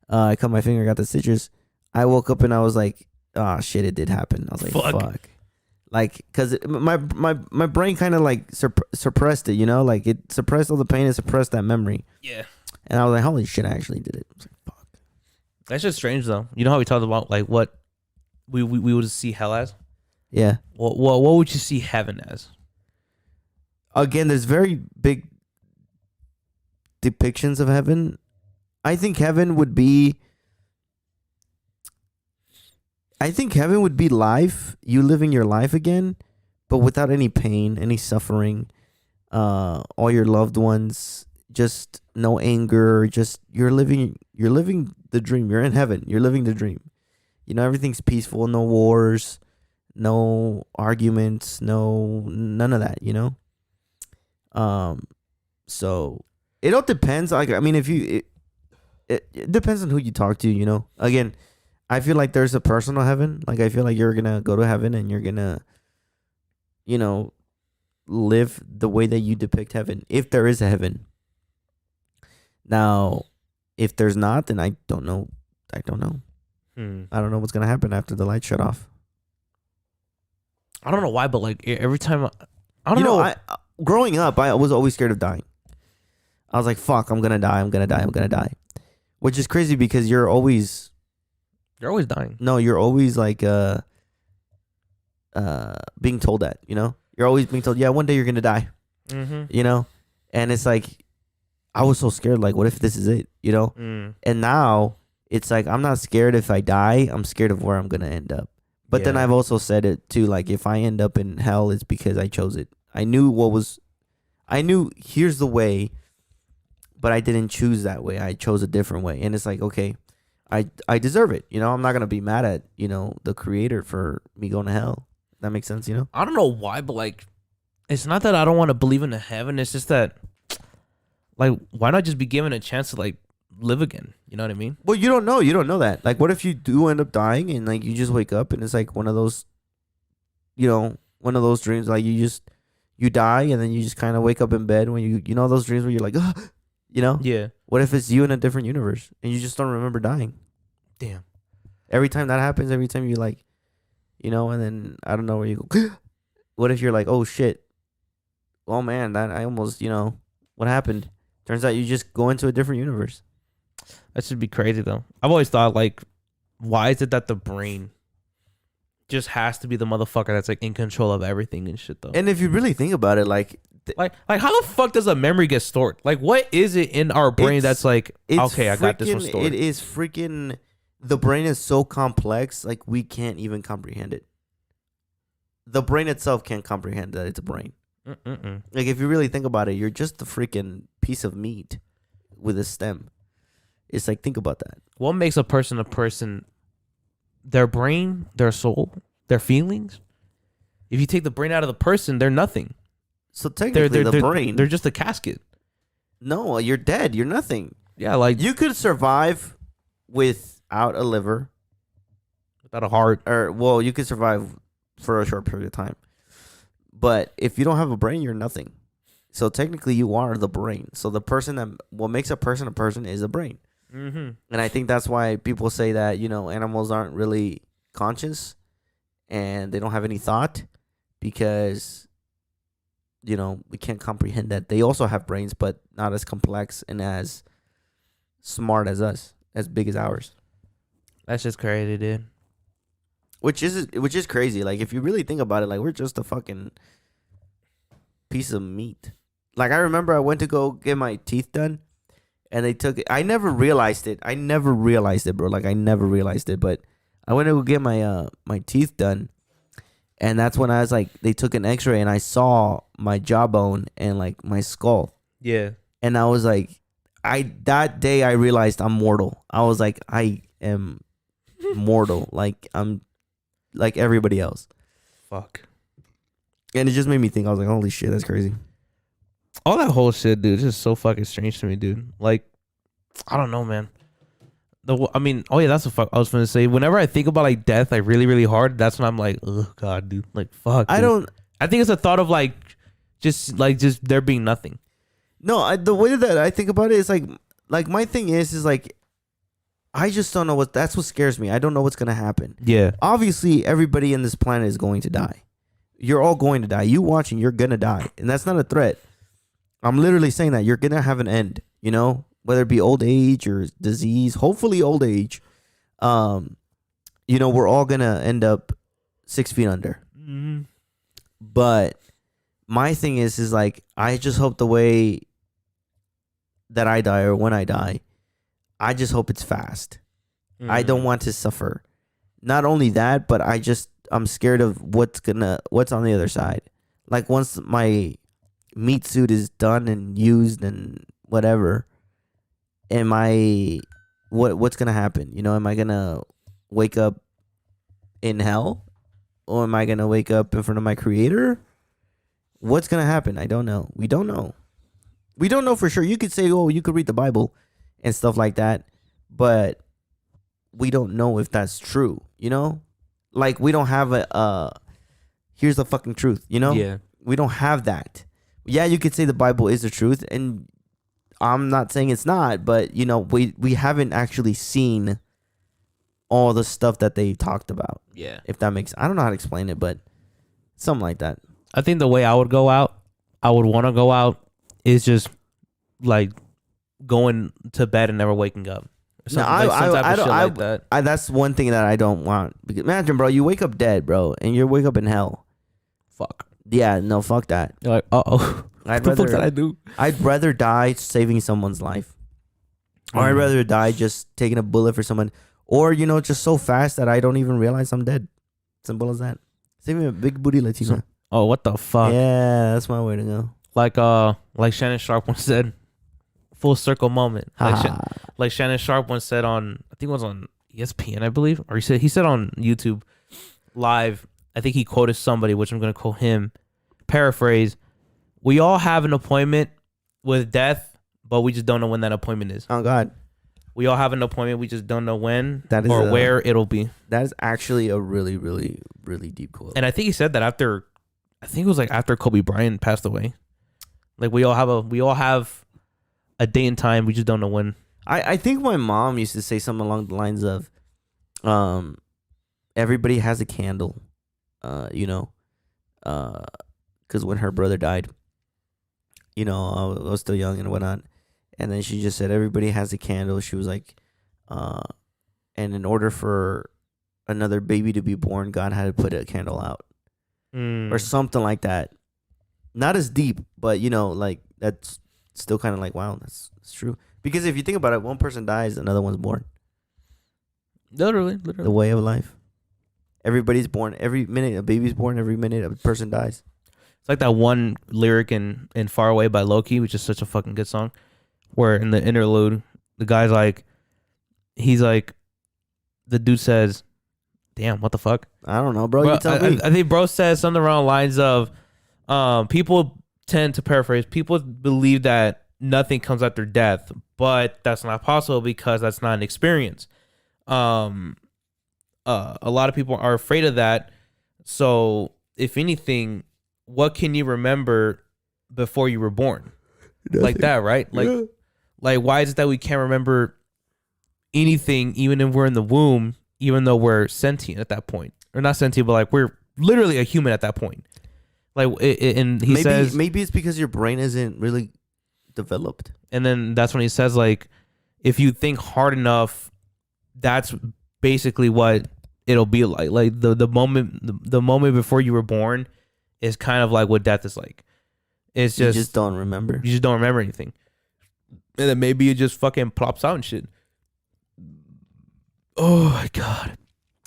I cut my finger, got the stitches. I woke up and I was like, oh shit, it did happen. I was like, fuck. Like, cause my brain kind of like suppressed it, like it suppressed all the pain and suppressed that memory. Yeah. And I was like, holy shit, I actually did it. I was like, fuck. That's just strange though. You know how we talked about like what we would see hell as? Yeah. What would you see heaven as? Again, there's very big depictions of heaven. I think heaven would be life, you living your life again, but without any pain, any suffering, all your loved ones, just no anger, just you're living the dream. You're in heaven. You're living the dream. Everything's peaceful, no wars, no arguments, none of that, So it all depends. Like, I mean, if you it depends on who you talk to, Again, I feel like there's a personal heaven. Like, I feel like you're gonna go to heaven and you're gonna, live the way that you depict heaven, if there is a heaven. Now, if there's not, then I don't know. I don't know what's gonna happen after the lights shut off. I don't know why, but like every time, I don't know. Growing up, I was always scared of dying. I was like, fuck, I'm gonna die. Which is crazy because you're always dying. No, you're always like being told that, You're always being told, yeah, one day you're gonna die. Mm-hmm. And it's like, I was so scared, like, what if this is it, And now it's like, I'm not scared if I die, I'm scared of where I'm gonna end up. But then I've also said it too, like, if I end up in hell, it's because I chose it. I knew here's the way, but I didn't choose that way. I chose a different way. And it's like, okay, I deserve it. I'm not going to be mad at, the creator for me going to hell. That makes sense, I don't know why, but like, it's not that I don't want to believe in a heaven. It's just that, like, why not just be given a chance to like live again? You know what I mean? Well, you don't know. You don't know that. Like, what if you do end up dying and like you just wake up and it's like one of those, one of those dreams, like you die and then you just kind of wake up in bed when you know those dreams where you're like, Yeah. What if it's you in a different universe and you just don't remember dying? Damn. Every time that happens, every time you like, and then I don't know where you go. What if you're like, oh shit, oh man, that I almost, what happened? Turns out you just go into a different universe. That should be crazy though. I've always thought, like, why is it that the brain just has to be the motherfucker that's like in control of everything and shit though? And if you really think about it, like how the fuck does a memory get stored? Like, what is it in our brain that's like, okay, I got this one stored? It is freaking, the brain is so complex, like we can't even comprehend it. The brain itself can't comprehend that it's a brain. Like, if you really think about it, you're just a freaking piece of meat with a stem. It's like, think about that. What makes a person? Their brain, their soul, their feelings. If you take the brain out of the person, they're nothing. So technically, the brain, they're just a casket. No, you're dead. You're nothing. Yeah, like you could survive without a liver, without a heart, or well, you could survive for a short period of time. But if you don't have a brain, you're nothing. So technically, you are the brain. So what makes a person is a brain. Mm-hmm. And I think that's why people say that animals aren't really conscious and they don't have any thought, because we can't comprehend that they also have brains, but not as complex and as smart as us, as big as ours. That's just crazy, dude. Which is crazy. Like, if you really think about it, like, we're just a fucking piece of meat. Like, I remember I went to go get my teeth done, and they took it. I never realized it, bro. Like, I never realized it, but I went to go get my my teeth done. And that's when I was like, they took an x-ray and I saw my jawbone and like my skull. Yeah. And I was like, that day I realized I'm mortal. I was like, I am mortal. Like, I'm like everybody else. Fuck. And it just made me think, I was like, holy shit, that's crazy. All that whole shit, dude, is just so fucking strange to me, dude. Like, I don't know, man. That's the fuck I was gonna say. Whenever I think about like death, like really, really hard, that's when I'm like, oh god, dude, like fuck. Dude. I think it's a thought of like Just there being nothing. No, the way that I think about it is like my thing is like, I just don't know that's what scares me. I don't know what's going to happen. Yeah. Obviously, everybody in this planet is going to die. You're all going to die. You watching, you're going to die. And that's not a threat. I'm literally saying that you're going to have an end, you know, whether it be old age or disease, hopefully old age. You know, we're all going to end up 6 feet under. Mm-hmm. But my thing is like, I just hope the way that I die or when I die, I just hope it's fast. I don't want to suffer. Not only that, but I'm scared of what's on the other side. Like once my meat suit is done and used and whatever, what's gonna happen? You know, am I gonna wake up in hell, or am I gonna wake up in front of my creator? What's gonna happen? I don't know. We don't know. We don't know for sure. You could say, oh, you could read the Bible and stuff like that, but we don't know if that's true, you know? Like, we don't have here's the fucking truth, you know? Yeah. We don't have that. Yeah, you could say the Bible is the truth, and I'm not saying it's not, but, you know, we haven't actually seen all the stuff that they talked about. Yeah. If that makes... I don't know how to explain it, but something like that. I think the way I would want to go out is just like going to bed and never waking up. No, that's one thing that I don't want. Because imagine, bro, you wake up dead, bro, and you wake up in hell. Fuck. Yeah, no, fuck that. You're like, what the fuck did I do? I'd rather die saving someone's life. Or I'd rather die just taking a bullet for someone. Or, you know, just so fast that I don't even realize I'm dead. Simple as that. Save me a big booty Latina. What the fuck? Yeah, that's my way to go. Like Shannon Sharpe once said, full circle moment. Like Shannon Sharpe once said on, I think it was on ESPN, I believe, or he said on YouTube live. I think he quoted somebody, which I'm gonna quote him. Paraphrase: "We all have an appointment with death, but we just don't know when that appointment is." Oh God. We all have an appointment. We just don't know when or where it'll be. That is actually a really, really, really deep quote. And I think he said that after, I think it was like after Kobe Bryant passed away. Like we all have a day and time. We just don't know when. I think my mom used to say something along the lines of, everybody has a candle, you know, because when her brother died, you know, I was still young and whatnot. And then she just said, everybody has a candle. She was like, and in order for another baby to be born, God had to put a candle out or something like that. Not as deep, but, you know, like that's still kind of like, wow, that's true. Because if you think about it, one person dies, another one's born. Literally. The way of life. Everybody's born. Every minute a baby's born, every minute a person dies. It's like that one lyric in Far Away by Loki, which is such a fucking good song, where in the interlude, the guy's like, the dude says, damn, what the fuck? I don't know, bro. You tell me. I think bro says something around the lines of, people tend to paraphrase, people believe that nothing comes after death, but that's not possible because that's not an experience. A lot of people are afraid of that. So if anything, what can you remember before you were born? Nothing. Like that, right? Like why is it that we can't remember anything even if we're in the womb, even though we're sentient at that point? Or not sentient, but like we're literally a human at that point. Like, and he says, maybe it's because your brain isn't really developed. And then that's when he says, like, if you think hard enough, that's basically what it'll be like. Like the moment before you were born is kind of like what death is like. It's just, you just don't remember. You just don't remember anything. And then maybe it just fucking plops out and shit. Oh my God.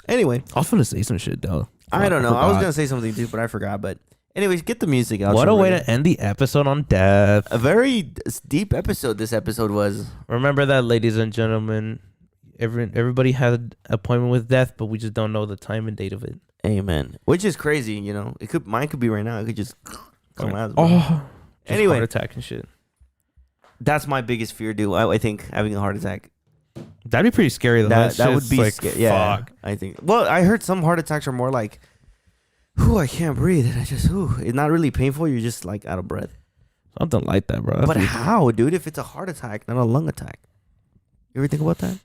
Anyway, I was gonna say some shit though. I don't know. I was gonna say something too, but I forgot. But anyways, get the music out. What a way to end the episode on death. A very deep episode this episode was. Remember that, ladies and gentlemen. Everybody had an appointment with death, but we just don't know the time and date of it. Amen. Which is crazy, you know. Mine could be right now. It could just come out. Anyway, heart attack and shit. That's my biggest fear, dude. I think having a heart attack. That'd be pretty scary though. That would be like, scary. Yeah, fuck. I think. Well, I heard some heart attacks are more like I can't breathe. And I just, it's not really painful. You're just like out of breath. Something like that, bro. But how, dude? If it's a heart attack, not a lung attack. You ever think about that?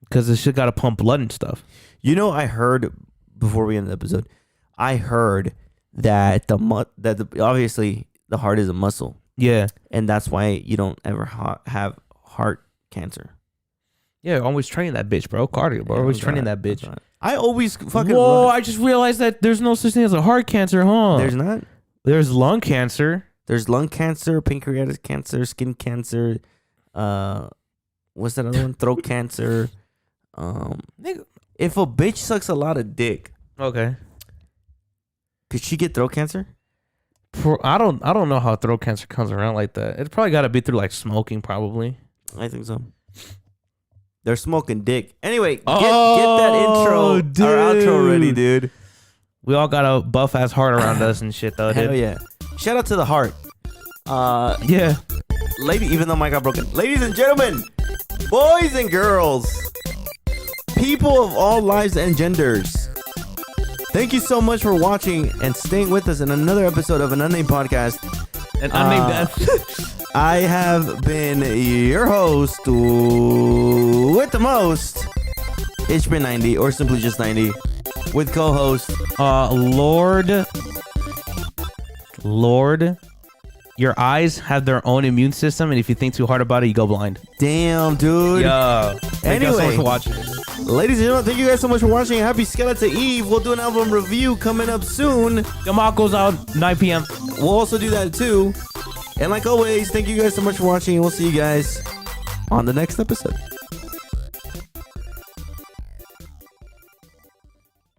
Because this shit got to pump blood and stuff. You know, I heard before we end the episode, I heard that obviously the heart is a muscle. Yeah. And that's why you don't ever have heart cancer. Yeah, always train that bitch, bro. Cardio, bro. Always training that bitch. I always fucking. Whoa! I just realized that there's no such thing as a heart cancer, huh? There's not. There's lung cancer. There's lung cancer, pancreatic cancer, skin cancer. What's that other one? Throat cancer. If a bitch sucks a lot of dick, Okay. could she get throat cancer? I don't know how throat cancer comes around like that. It's probably got to be through like smoking, probably. I think so. They're smoking dick. Anyway, get that intro, dude. our outro ready, dude. We all got a buff ass heart around us and shit, though. Hell Dude. yeah! Shout out to the heart. Yeah. Even though mine got broken. Ladies and gentlemen, boys and girls, people of all lives and genders, thank you so much for watching and staying with us in another episode of an Unnamed podcast. And Unnamed. I have been your host with the most, It's been 90 or simply just 90, with co-host Lord, your eyes have their own immune system, and if you think too hard about it, you go blind. Damn, dude. Yo. Thank you so much for watching. Ladies and gentlemen, thank you guys so much for watching. Happy Skeleta Eve. We'll do an album review coming up soon. Damocles out 9 p.m. We'll also do that too. And like always, thank you guys so much for watching, and we'll see you guys on the next episode.